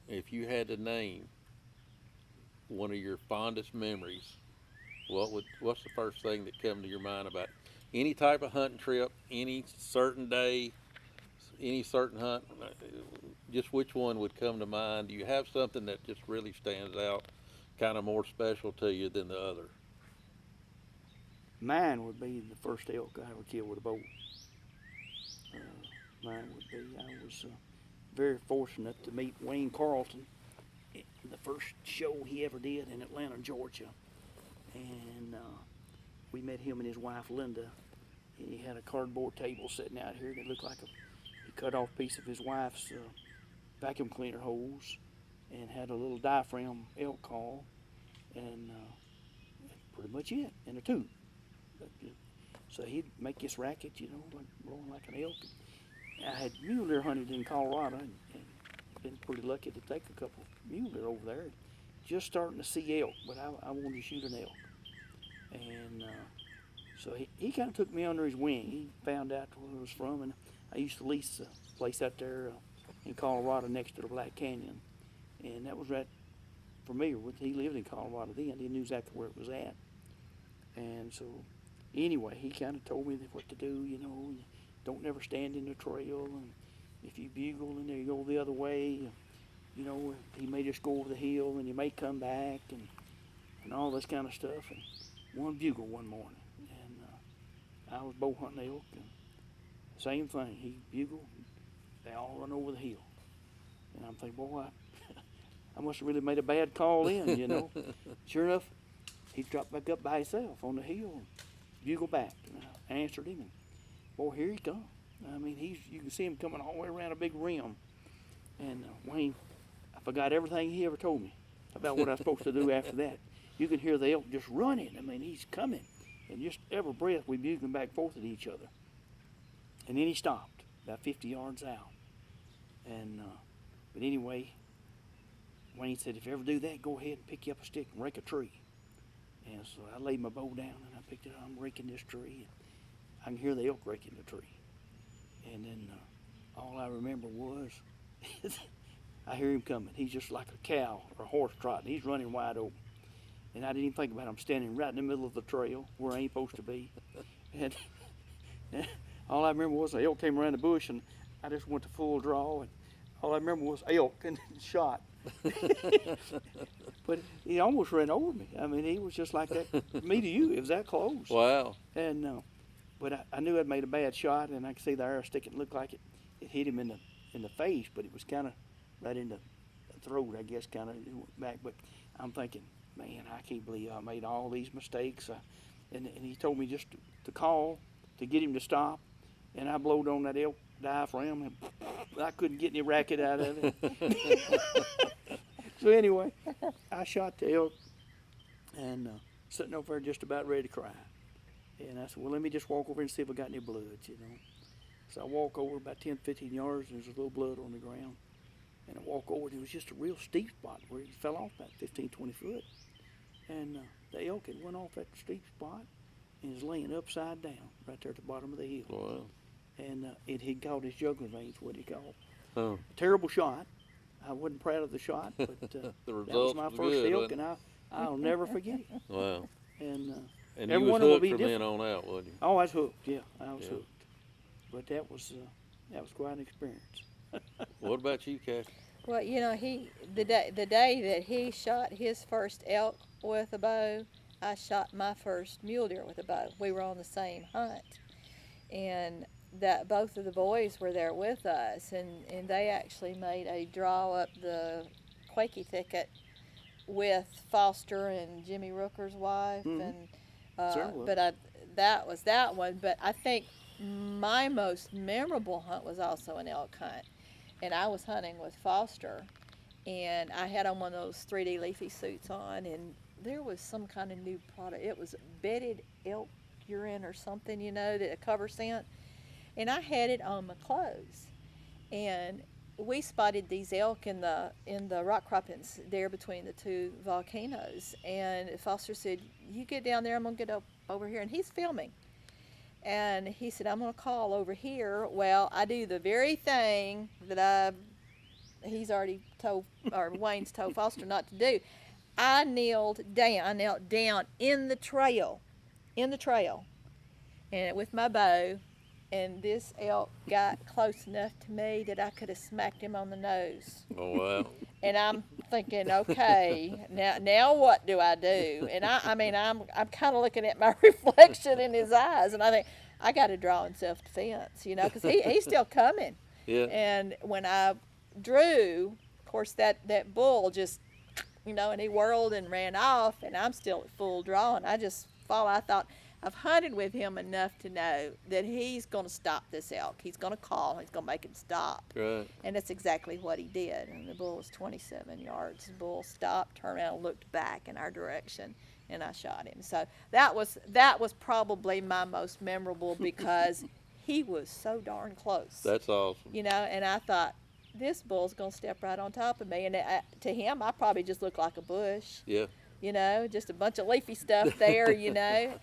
If you had to name one of your fondest memories, what's the first thing that come to your mind about any type of hunting trip, any certain day, any certain hunt? Just which one would come to mind? Do you have something that just really stands out, kind of more special to you than the other? Mine would be the first elk I ever killed with a bow. Mine would be. I was very fortunate to meet Wayne Carlton at the first show he ever did in Atlanta, Georgia. And we met him and his wife, Linda. And he had a cardboard table sitting out here that looked like he cut off a piece of his wife's vacuum cleaner hose and had a little diaphragm elk call. And pretty much it, in a tube. So he'd make this racket, like rolling like an elk. I had mule deer hunted in Colorado and been pretty lucky to take a couple mule deer over there. Just starting to see elk, but I wanted to shoot an elk. And so he kind of took me under his wing. He found out where I was from, and I used to lease a place out there in Colorado next to the Black Canyon. And that was right familiar with. He lived in Colorado then. He knew exactly where it was at. And so anyway, he kind of told me what to do, you don't never stand in the trail, and if you bugle and you go the other way, he may just go over the hill and you may come back and all this kind of stuff. And one bugle one morning, and I was bow hunting elk, and same thing, he bugled, they all run over the hill. And I'm thinking, boy, I must have really made a bad call then, Sure enough, he dropped back up by himself on the hill and bugled back. And I answered him, and boy, here he come. I mean, you can see him coming all the way around a big rim. And Wayne, I forgot everything he ever told me about what I was supposed to do after that. You can hear the elk just running. I mean, he's coming. And just every breath we bugling back and forth at each other. And then he stopped about 50 yards out. And but anyway, Wayne said, if you ever do that, go ahead and pick you up a stick and rake a tree. And so I laid my bow down and I picked it up. I'm raking this tree. I can hear the elk raking the tree. And then all I remember was I hear him coming. He's just like a cow or a horse trotting. He's running wide open. And I didn't even think about it. I'm standing right in the middle of the trail where I ain't supposed to be. And all I remember was the elk came around the bush, and I just went to full draw. And all I remember was elk and shot. But he almost ran over me. I mean, he was just like that. Me to you, it was that close. Wow. And but I knew I'd made a bad shot, and I could see the arrow sticking. It looked like it hit him in the face, but it was kind of right in the throat, I guess, kind of went back. But I'm thinking, man, I can't believe I made all these mistakes. And he told me just to call to get him to stop, and I blowed on that elk diaphragm, and I couldn't get any racket out of it. So anyway, I shot the elk, and sitting over there just about ready to cry. And I said, well, let me just walk over and see if I got any blood, you know. So I walk over about 10, 15 yards, and there's a little blood on the ground. And I walk over, and it was just a real steep spot where he fell off about 15, 20 foot. And the elk had went off that steep spot and is laying upside down right there at the bottom of the hill. Wow. And it had caught his jugular veins, what he called. Oh. Terrible shot. I wasn't proud of the shot, but The that was results my was first good, elk, wasn't and I'll never forget it. Wow. And And every you one was of them will hooked be from then different. on out, wasn't you? Oh, I was hooked. Yeah, I was Yeah. hooked. But that was quite an experience. What about you, Kathy? Well, you know, the day that he shot his first elk with a bow, I shot my first mule deer with a bow. We were on the same hunt, and that both of the boys were there with us, and they actually made a draw up the Quakey thicket with Foster and Jimmy Rooker's wife, and Several of but that was that one. But I think my most memorable hunt was also an elk hunt, and I was hunting with Foster, and I had on one of those 3D leafy suits on, and there was some kind of new product. It was bedded elk urine or something, you know, that a cover scent, and I had it on my clothes, and we spotted these elk in the rock croppings there between the two volcanoes, and Foster said, "You get down there, I'm gonna get up over here," and he's filming. And he said, "I'm going to call over here." Well, I do the very thing that he's already told, or Wayne's told Foster not to do. I knelt down in the trail, and with my bow, and this elk got close enough to me that I could have smacked him on the nose. Oh, wow. And I'm thinking, okay, now what do I do? And I mean, I'm kind of looking at my reflection in his eyes, and I think I got to draw in self-defense, you know, because he's still coming. Yeah. And when I drew, of course, that bull just, you know, and he whirled and ran off, and I'm still at full draw, and I just followed. I thought, I've hunted with him enough to know that he's going to stop this elk. He's going to call. He's going to make him stop. Right. And that's exactly what he did. And the bull was 27 yards. The bull stopped, turned around, and looked back in our direction, and I shot him. So that was probably my most memorable because he was so darn close. That's awesome. You know, and I thought, this bull's going to step right on top of me. And to him, I probably just looked like a bush. Yeah. You know, just a bunch of leafy stuff there, you know.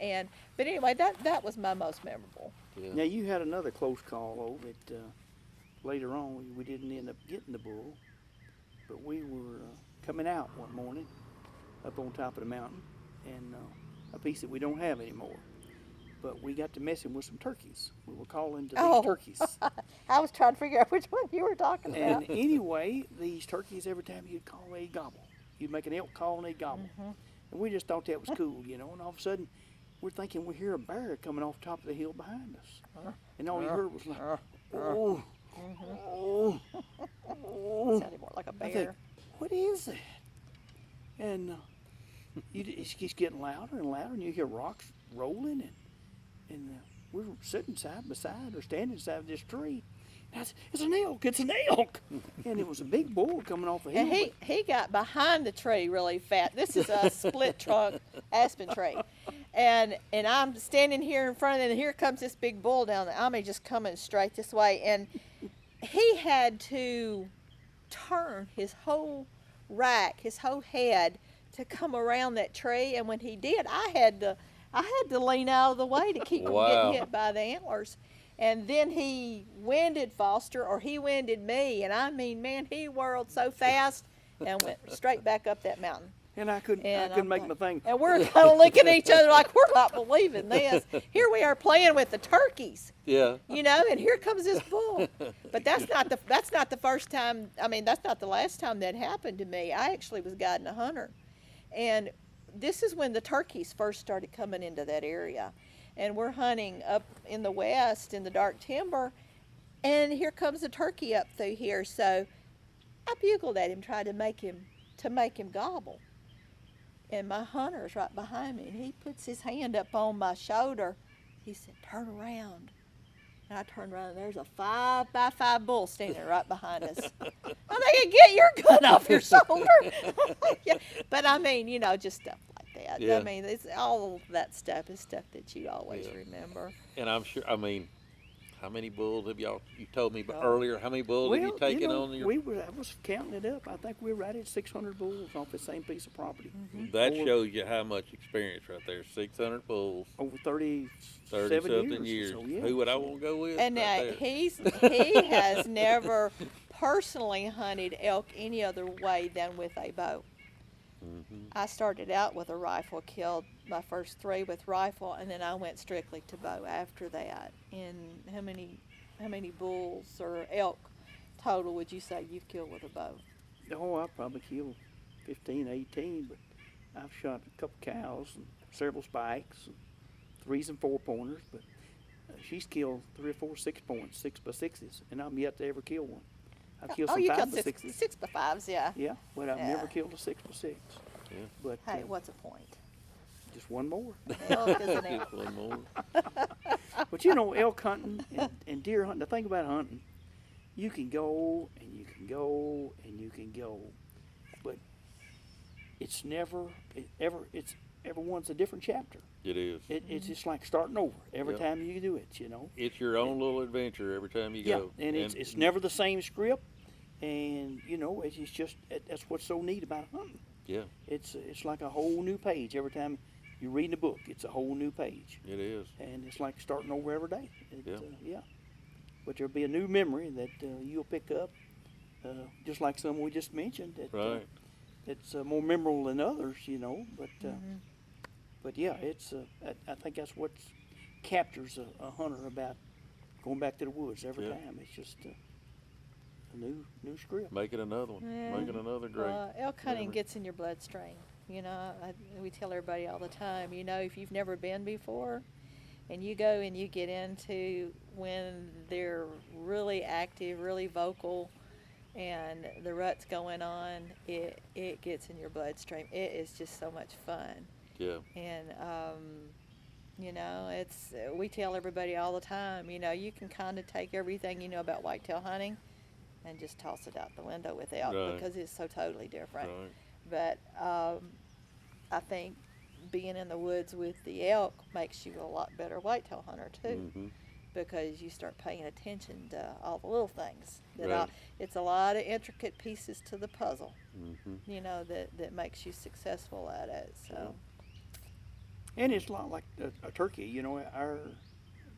But anyway, that was my most memorable. Yeah. Now, you had another close call, though, that later on we didn't end up getting the bull, but we were coming out one morning up on top of the mountain, and a piece that we don't have anymore. But we got to messing with some turkeys. We were calling to these turkeys. I was trying to figure out which one you were talking about. And anyway, these turkeys, every time you'd call, they'd gobble. You'd make an elk call and they'd gobble. Mm-hmm. And we just thought that was cool, you know. And all of a sudden, we're thinking we hear a bear coming off top of the hill behind us. And all you heard was like, oh, oh, oh. Sounded more like a I think, bear. what is that? And it keeps getting louder and louder, and you hear rocks rolling, and we were sitting side by side or standing side of this tree. It's an elk, it's an elk. And it was a big bull coming off the hill. And he got behind the tree really fast. This is a split trunk aspen tree. And I'm standing here in front of it, and here comes this big bull down there. I mean, just coming straight this way. And he had to turn his whole rack, his whole head, to come around that tree. And when he did, I had to I had to lean out of the way to keep from Wow. getting hit by the antlers. And then he winded Foster, or he winded me, and I mean, man, he whirled so fast and went straight back up that mountain. And I couldn't make my thing. And we're kind of looking at each other like, we're not believing this. Here we are playing with the turkeys, Yeah. you know, and here comes this bull. But that's not the first time. I mean, that's not the last time that happened to me. I actually was guiding a hunter, and this is when the turkeys first started coming into that area, and we're hunting up in the west in the dark timber, and here comes a turkey up through here. So I bugled at him, tried to make him gobble. And my hunter's right behind me, and he puts his hand up on my shoulder. He said, "Turn around." And I turned around, and there's a 5x5 bull standing right behind us. I'm thinking, get your gun off your shoulder. Yeah. But I mean, you know, just stuff like that. Yeah. I mean, it's all that stuff is stuff that you always remember. And I'm sure, I mean, how many bulls have you told me Oh. earlier, how many bulls have you taken on your... I was counting it up. I think we're right at 600 bulls off the same piece of property. That shows you how much experience right there. 600 bulls, Over 37 30-something years. So, yeah. Who would I want to go with? And right there? he has never personally hunted elk any other way than with a bow. I started out with a rifle, killed my first 3 with rifle, and then I went strictly to bow after that. And how many bulls or elk total would you say you've killed with a bow? Oh, I probably killed 15, 18, but I've shot a couple cows and several spikes, and 3s and 4-pointers, but she's killed 3 or 4 6-points, 6x6s, and I'm yet to ever kill one. I've killed some you 5x6s. killed 6x5s, yeah. Yeah, but I've Yeah. never killed a 6x6. Yeah. But Hey, what's a point? just one more. Elk is an elk. Just one more. But you know, elk hunting and deer hunting, the thing about hunting, you can go and you can go and you can go, but it's everyone's a different chapter. It is. It's just like starting over every Yeah. time you do it, you know. It's your own little adventure every time you Yeah, go. and it's never the same script, and you know, it's just that's what's so neat about hunting. Yeah, It's like a whole new page every time you're reading a book. It's a whole new page. it is. And it's like starting over every day. Yeah. Yeah. But there'll be a new memory that you'll pick up, just like some we just mentioned. That, Right. it's more memorable than others, you know. But yeah, it's. I think that's what captures a hunter about going back to the woods every Yeah. time. It's just a new script. Make it another one. Yeah. Make it another great. Elk hunting memory. gets in your bloodstream. You know, we tell everybody all the time, you know, if you've never been before and you go and you get into when they're really active, really vocal, and the rut's going on, it gets in your bloodstream. It is just so much fun. Yeah. And, you know, we tell everybody all the time, you know, you can kind of take everything you know about whitetail hunting and just toss it out the window with elk Right. because it's so totally different. Right. But I think being in the woods with the elk makes you a lot better whitetail hunter too, Mhm. because you start paying attention to all the little things. Right. It's a lot of intricate pieces to the puzzle, Mhm. you know, that makes you successful at it. So. And it's a lot like a turkey. You know, our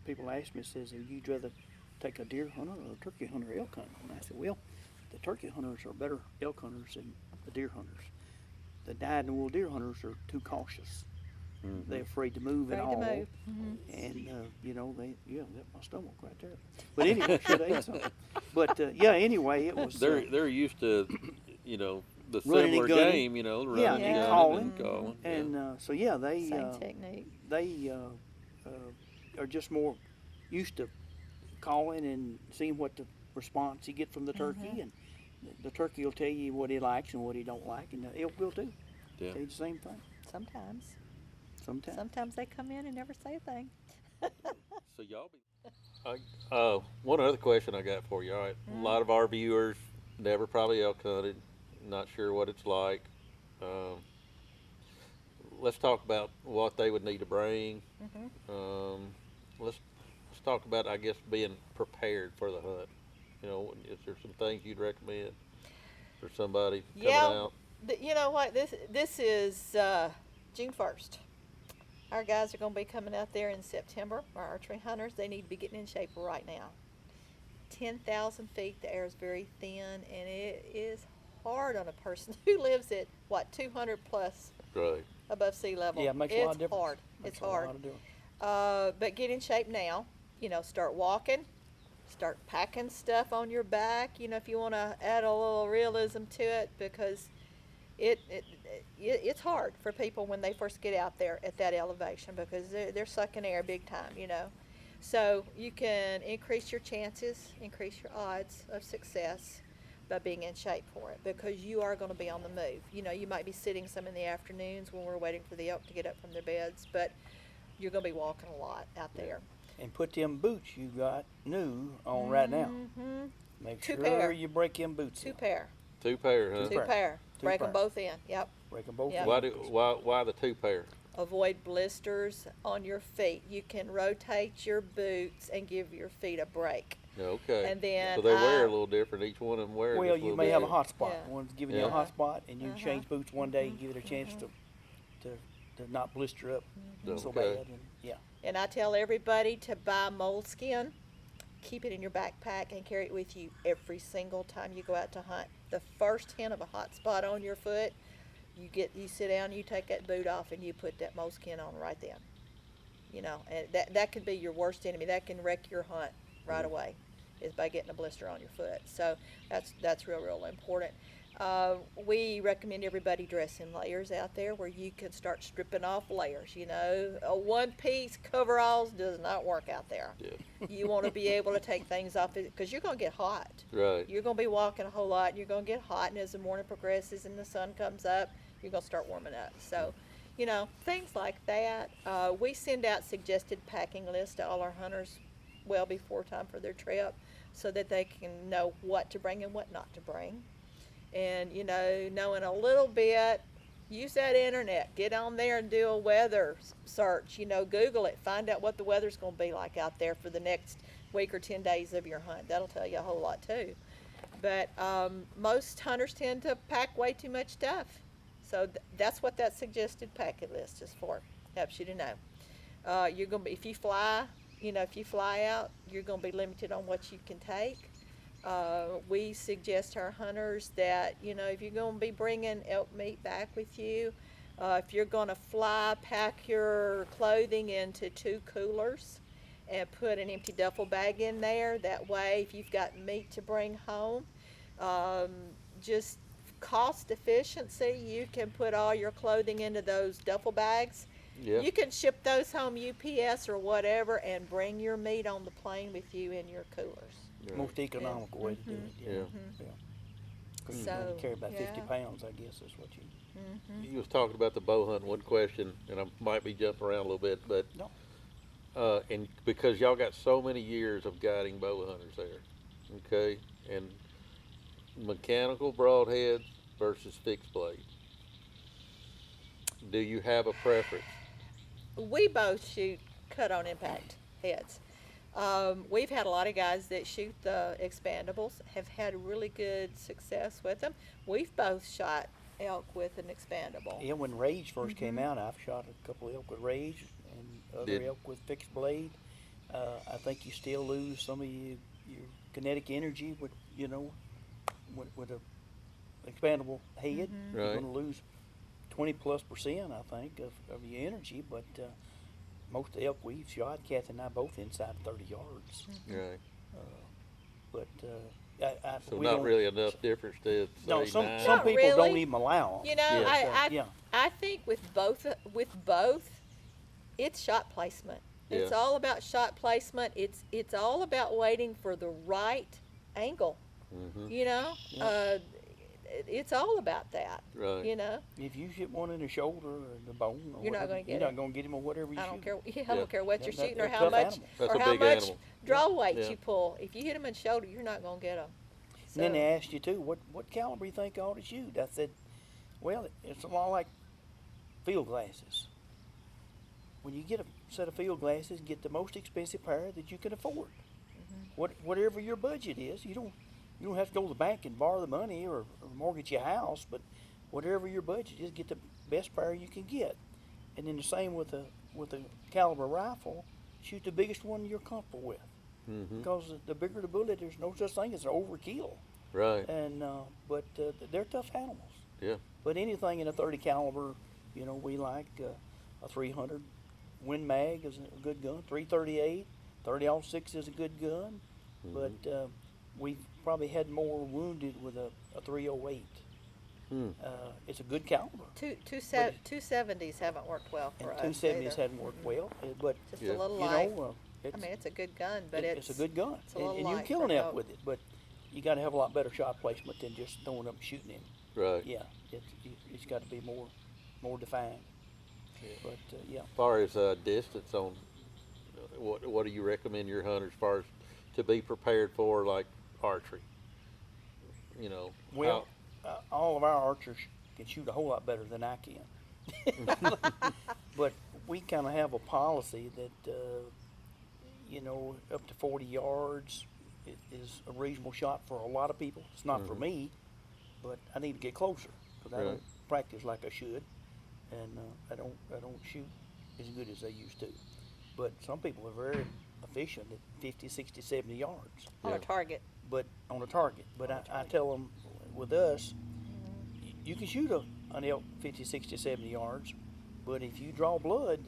people ask me, says, "Would you rather take a deer hunter or a turkey hunter elk hunter?" And I said, "Well, the turkey hunters are better elk hunters than the deer hunters. The dyed-in-the-wool deer hunters are too cautious. Mhm. They're afraid to move at Afraid to all. move. Mhm. And you know, that's my stomach right there. But anyway, should have ate something. But yeah, anyway, it was. They're used to, you know, the Running and similar gunning. game, you know, running Yeah, and and gunning calling. and calling. And so yeah, they Same technique. are just more used to calling and seeing what the response you get from the turkey, and the turkey will tell you what he likes and what he don't like, and the elk will too. Yeah. Say the same thing Sometimes. sometimes. Sometimes they come in and never say a thing. So y'all be. One other question I got for you. All right, a lot of our viewers never probably elk hunted, not sure what it's like. Let's talk about what they would need to bring. Let's talk about, I guess, being prepared for the hunt. You know, is there some things you'd recommend for somebody coming out? You know what? This is June 1st. Our guys are going to be coming out there in September. Our archery hunters, they need to be getting in shape right now. 10,000 feet, the air is very thin, and it is hard on a person who lives at, 200 plus Right. above sea level. Yeah, it makes a lot of difference. Hard. Makes It's a lot hard. of difference. But get in shape now. Start walking, start packing stuff on your back. If you want to add a little realism to it, because it's hard for people when they first get out there at that elevation, because they're sucking air big time. So you can increase your chances, increase your odds of success by being in shape for it, because you are going to be on the move. You might be sitting some in the afternoons when we're waiting for the elk to get up from their beds, but you're going to be walking a lot out there. And put them boots you got new on right now. Mm-hmm. Make Two sure pair. you break them boots Two in. pair. 2 pair, huh? Two Two pair. pair. Two Break pair. them both in. Yep. Break them both Yeah. in. Why the 2 pair? Avoid blisters on your feet. You can rotate your boots and give your feet a break. Okay. And then so they wear a little different. Each one of them wear. Well, just a you little may have a different. hot spot. Yeah. One's giving you a Yeah. hot spot, and you Uh-huh. change boots one day and give it a chance to not blister up so Okay. bad. And, yeah. And I tell everybody to buy moleskin, keep it in your backpack, and carry it with you every single time you go out to hunt. The first hint of a hot spot on your foot, you sit down, you take that boot off, and you put that moleskin on right then. And that could be your worst enemy. That can wreck your hunt right away, is by getting a blister on your foot. So that's real important. We recommend everybody dress in layers out there, where you can start stripping off layers. A one-piece coveralls does not work out there. Yeah. You want to be able to take things off, because you're going to get hot. Right. You're going to be walking a whole lot, and you're going to get hot, and as the morning progresses and the sun comes up, you're going to start warming up. So, things like that. We send out suggested packing lists to all our hunters well before time for their trip, so that they can know what to bring and what not to bring. And, knowing a little bit, use that internet. Get on there and do a weather search. Google it. Find out what the weather's going to be like out there for the next week or 10 days of your hunt. That'll tell you a whole lot, too. But most hunters tend to pack way too much stuff. So that's what that suggested packet list is for. Helps you to know. You're going to be, if you fly out, you're going to be limited on what you can take. We suggest to our hunters that, if you're going to be bringing elk meat back with you, if you're going to fly, pack your clothing into 2 coolers and put an empty duffel bag in there. That way, if you've got meat to bring home, just cost efficiency, you can put all your clothing into those duffel bags. Yeah. You can ship those home UPS or whatever, and bring your meat on the plane with you in your coolers. Right. Most economical way to do it. Yeah. Yeah. 'Cause you So, only carry about 50 yeah. pounds, I guess, is what you. You was talking about the bow hunting. One question, and I might be jumping around a little bit, but and because y'all got so many years of guiding bow hunters there, okay, and mechanical broadheads versus fixed blade, do you have a preference? We both shoot cut on impact heads. We've had a lot of guys that shoot the expandables, have had really good success with them. We've both shot elk with an expandable. Yeah, when Rage first came out, I've shot a couple of elk with Rage and other elk with fixed blade. I think you still lose some of your kinetic energy with with a expandable head. You're Right. going to lose 20+%, I think, of your energy. But most of the elk we've shot, Kathy and I both inside 30 yards. Right. But So we not don't- really enough difference to say No, some nine. Not people don't really. even allow 'em. Yeah. I think with both, it's shot placement. It's Yeah. all about shot placement. It's all about waiting for the right angle. Mhm. It's all about that. Right. If you hit one in the shoulder or the bone, or You're not whatever, gonna get you're it. not going to get him or whatever you I shoot. don't care. I Yeah. don't care what you're That- shooting or they're how tough much animals. That's or a how big much animal. draw weight Yeah. you pull. If you hit them in the shoulder, you're not going to get them. And then they asked you too, what caliber you think I ought to shoot? I said, well, it's a lot like field glasses. When you get a set of field glasses, get the most expensive pair that you can afford. Whatever your budget is, you don't have to go to the bank and borrow the money or mortgage your house, but whatever your budget is, get the best pair you can get. And then the same with a with a caliber rifle, shoot the biggest one you're comfortable with. Mm-hmm. Because the bigger the bullet, there's no such thing as an overkill. Right. And but they're tough animals. Yeah. But anything in a 30 caliber, we like a 300 Win Mag is a good gun. 338, 30-06 is a good gun. Mm-hmm. But we've probably had more wounded with a 308. It's a good caliber. 270s haven't worked well for And us. 270s either. hadn't worked well. But Just Yeah. a little you light. know, I mean, it's a good gun, but it's a good gun, it's a little and you light can kill for an elk elk. with it. But you got to have a lot better shot placement than just throwing up and shooting him. Right. Yeah, it's got to be more defined. Yeah. But yeah. As far as distance on, what do you recommend your hunters as far as to be prepared for, like archery? Well, all of our archers can shoot a whole lot better than I can. But we kind of have a policy that, up to 40 yards is a reasonable shot for a lot of people. It's not for me, but I need to get closer because I Right. don't practice like I should, and I don't shoot as good as I used to. But some people are very efficient at 50, 60, 70 yards. On Yeah. a target. But on a target. But I tell them, with us, you can shoot an elk 50, 60, 70 yards, but if you draw blood,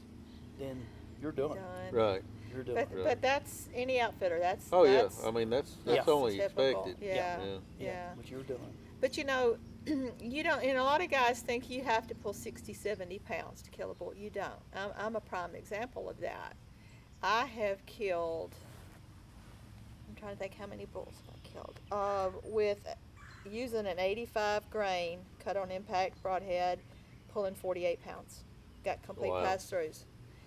then you're done. Done. Right. You're done. But, but that's any outfitter. That's Oh that's, yeah. I mean that's Yeah. only typical. expected. Yeah. Yeah. Yeah. But you're done. But you don't, and a lot of guys think you have to pull 60, 70 pounds to kill a bull. You don't. I'm a prime example of that. I have killed, I'm trying to think how many bulls I killed, with using an 85 grain cut on impact broadhead, pulling 48 pounds. Got complete Wow. pass-throughs.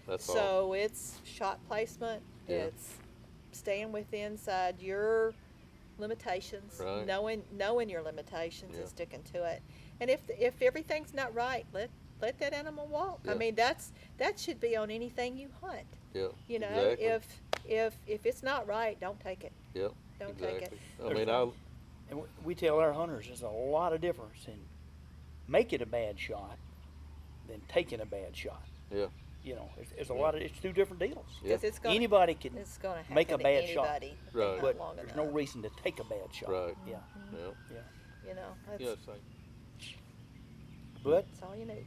That's all. So it's shot placement, Yeah. it's staying within inside your limitations, Right. knowing your limitations Yeah. and sticking to it. And if everything's not right, let that animal walk. Yeah. I mean that should be on anything you hunt. Yeah. You know, Exactly. if it's not right, don't take it. Yep. Don't take it. Exactly. I mean, I And we tell our hunters there's a lot of difference in making a bad shot than taking a bad shot. yeah. There's a lot of, it's two different deals. Yeah. Because it's gonna Anybody can it's gonna happen make a to bad shot. anybody if they Right. hunt but long there's enough. no reason to take a bad shot. Right. Yeah, Yeah. yeah. You know, that's, Yeah. Same. But that's all you need.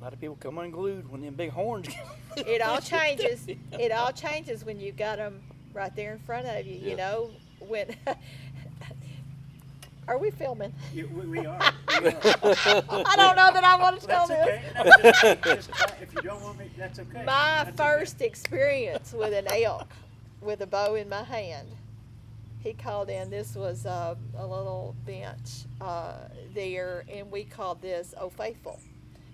a lot of people come unglued when them big horns. It all changes. It all changes when you got them right there in front of you. Yeah. You know, when. Are we filming? We are. I don't know that I want to tell That's okay. this. No, just if you don't want me, that's okay. My That's first experience with an elk, with a bow in my hand. He called in. This was a little bench there, and we called this "Oh Faithful,"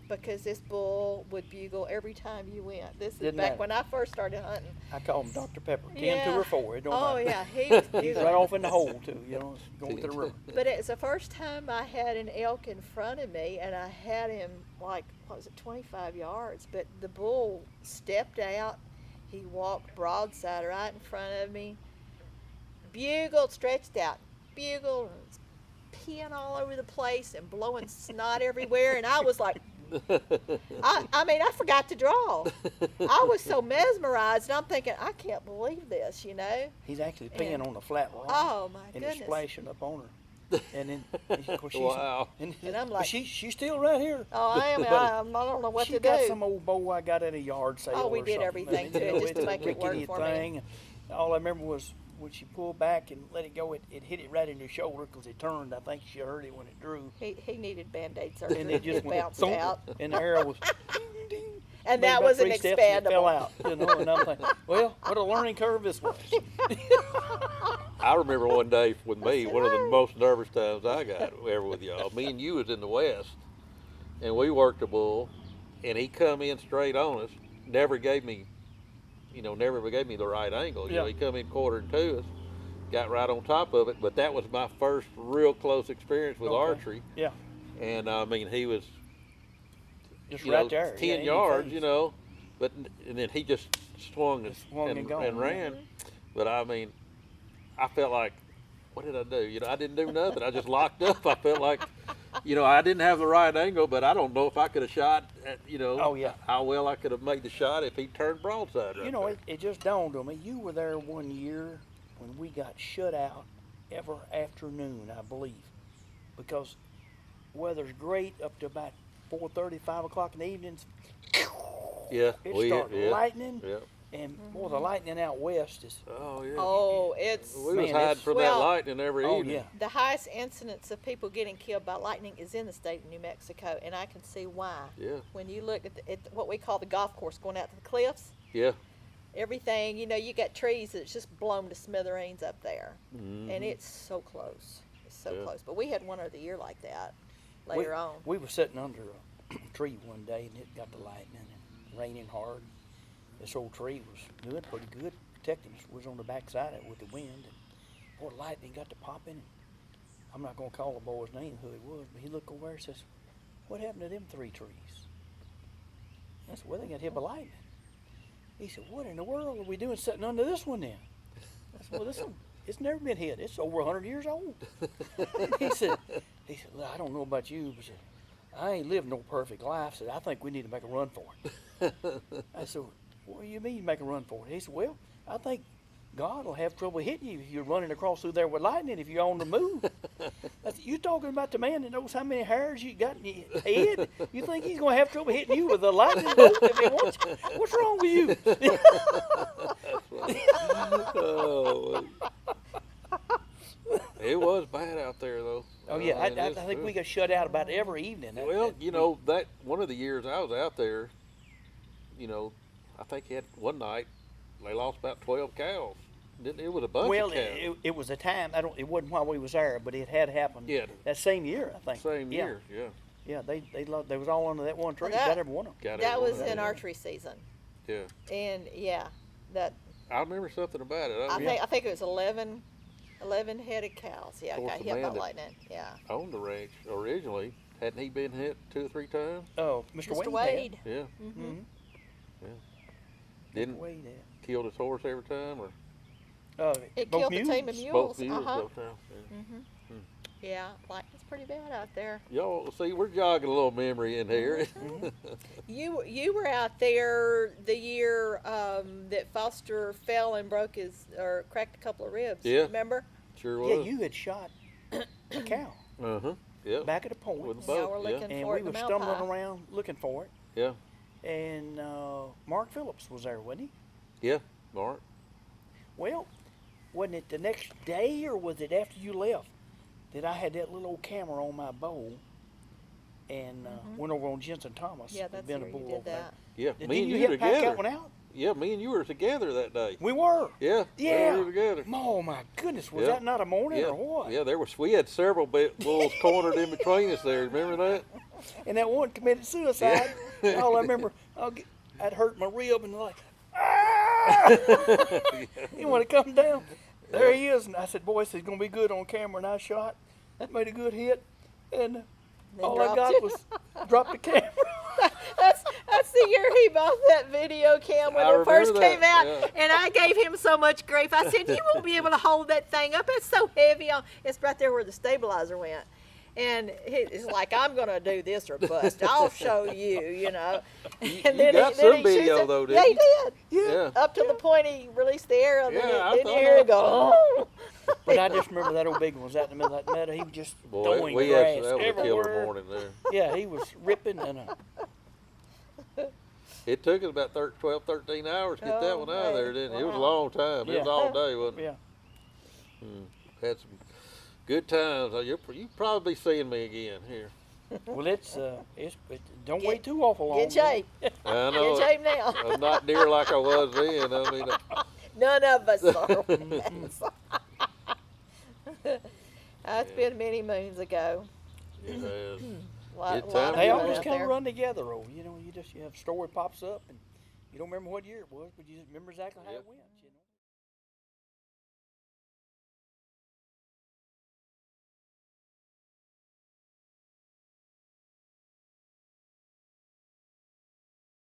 because this bull would bugle every time you went. This is Didn't back matter. when I first started hunting. I call him Dr. Pepper. 10, Yeah. 2, or 4. It don't Oh matter. yeah, he was He's bugling. right off in the hole too. Going to the river. But it was the first time I had an elk in front of me, and I had him like, what was it, 25 yards. But the bull stepped out. He walked broadside right in front of me, bugled, stretched out, bugled, peeing all over the place and blowing snot everywhere. And I was like, I mean, I forgot to draw. I was so mesmerized, and I'm thinking, I can't believe this, you know? He's actually peeing And- on the flat rock. Oh, my And it's goodness. splashing up on her. And then, of course, she's, Wow. and I'm but like- she's still right here. Oh, I am. But I don't know what she to got do. some old bow I got at a yard sale. Oh, we or did something. everything to it just to it's a make it work rickety for me. thing. All I remember was when she pulled back and let it go, it hit it right in the shoulder because it turned. I think she heard it when it drew. He needed Band-Aid surgery And to it just went bounce thump, out. and the arrow was ding, ding. And Made that about was an 3 steps and it fell expandable. out, and I'm thinking, well, what a learning curve this was. I remember one day with me, one of the most nervous times I got ever with y'all. Me and you was in the West, and we worked a bull, and he come in straight on us. Never gave me the right angle. Yeah. He come in quartering to us, got right on top of it. But that was my first real close experience with Okay. archery, Yeah, and I mean he was just you right know, there. 10 yeah, in your yards, face. but and then he just swung and, Just swung and gone, and yeah. ran. But I mean, I felt like, what did I do? I didn't do nothing. I just locked up. I felt like, I didn't have the right angle, but I don't know if I could have shot, Oh, yeah. how well I could have made the shot if he turned broadside right there. It just dawned on me. You were there one year when we got shut out every afternoon, I believe, because weather's great up to about 4:30, 5 o'clock in the evenings. Yeah, It started lightning, Yeah. and boy, the lightning out west is. Oh yeah. Oh, it's We was Man, hiding it's- from that well, lightning every Oh evening. yeah. the highest incidence of people getting killed by lightning is in the state of New Mexico, and I can see why. Yeah. When you look at what we call the golf course going out to the cliffs, Yeah. everything, you got trees that's just blown to smithereens up there, Mhm. and it's so close. It's so Yeah. close. But we had one other year like that later on. We were sitting under a tree one day, and it got the lightning and raining hard. This old tree was doing pretty good, protecting us. We was on the backside of it with the wind, and boy, the lightning got to popping. I'm not gonna call the boy's name, who he was, but he looked over there and says, "What happened to them 3 trees?" I said, "Well, they got hit by lightning." He said, "What in the world are we doing sitting under this one then?" I said, "Well, this one, it's never been hit. It's over 100 years old." he said, "Look, I don't know about you, but I ain't lived no perfect life. So I think we need to make a run for it." I said, "What do you mean make a run for it?" He said, "Well, I think God will have trouble hitting you if you're running across through there with lightning if you're on the move." I said, "You talking about the man that knows how many hairs you got in your head? You think he's going to have trouble hitting you with a lightning bolt if he wants you? What's wrong with you?" Oh, it was bad out there though. Oh yeah, I it's- think we got shut out about every evening. Well, that one of the years I was out there, I think one night they lost about 12 cows. It was a bunch Well, of cows. it was a time. It wasn't while we was there, but it had happened. Yeah. That same year, I think. Same Yeah. year, yeah. Yeah, they was all under that one tree. Well, Got every one of them. Got That everyone was out in there. archery season, Yeah, and that I remember something about it. I think it was 11 headed cows. Yeah, Of course, got the hit by man that- lightning. Yeah. Owned the ranch originally. Hadn't he been hit 2 or 3 times? Oh, Mr. Mr. Wade. Wade. Yeah. Mm-hmm. Didn't Wade had. kill his horse every time, or It both killed the team of mules. mules. both mules Uh-huh. both times. Yeah. Yeah, lightning's pretty bad out there. Y'all see, we're jogging a little memory in here. You were out there the year that Foster fell and cracked a couple of ribs. Yeah. Remember? Sure was. Yeah, you had shot a cow Uh huh. Yeah. back at the point, With a Y'all boat. were looking and for we it in were the stumbling Malpai. around looking for it. Yeah. And Mark Phillips was there, wasn't he? Yeah. Mark. Well, wasn't it the next day or was it after you left that I had that little old camera on my bow and went over on Jensen Thomas? Yeah, that's been a where you bull did over there. that. Yeah. Did Me and you you hit pack together. that one out? Yeah. Me and you were together that day. We were. Yeah. Yeah. We were together. Oh my goodness, was Yeah. that not a morning Yeah. or what? Yeah. We had several bulls cornered in between us there. Remember that? And that one committed suicide. All I remember, I'd hurt my rib and like, you want to come down? There he is. And I said, "Boy, this is going to be good on camera." And I shot, made a good hit, and all I dropped got it. was dropped the camera. That's the year he bought that video cam when I it first remember came that, out, yeah. and I gave him so much grief. I said, "You won't be able to hold that thing up. It's so heavy. It's right there where the stabilizer went." And he's like, "I'm gonna do this or bust. I'll show you, you know." And You got some shoots video, it. though, Yeah, didn't he did. Yeah. Up to the point he released the arrow, Yeah, I then you thought hear it that. go. Oh. But I just remember that old big one was out in the middle of that meadow. He was just Boy, throwing we grass had that was a killer everywhere. morning there. Yeah, he was ripping and It took us about 12, 13 hours to get that Oh, one out of there, man. didn't it? It was a Wow. long time. It Yeah. was all day, wasn't it? yeah. Had some good times. You'll probably be seeing me again here. Well, don't wait too awful long. Get shape. I know. Get shape now. I'm not near like I was then. I mean, None of us are. That's been many moons ago. it has. Lot Good time. of They Yeah. all fun just out kind there. of run together, you have a story pops up and you don't remember what year it was, but you just remember exactly how Yep. it went.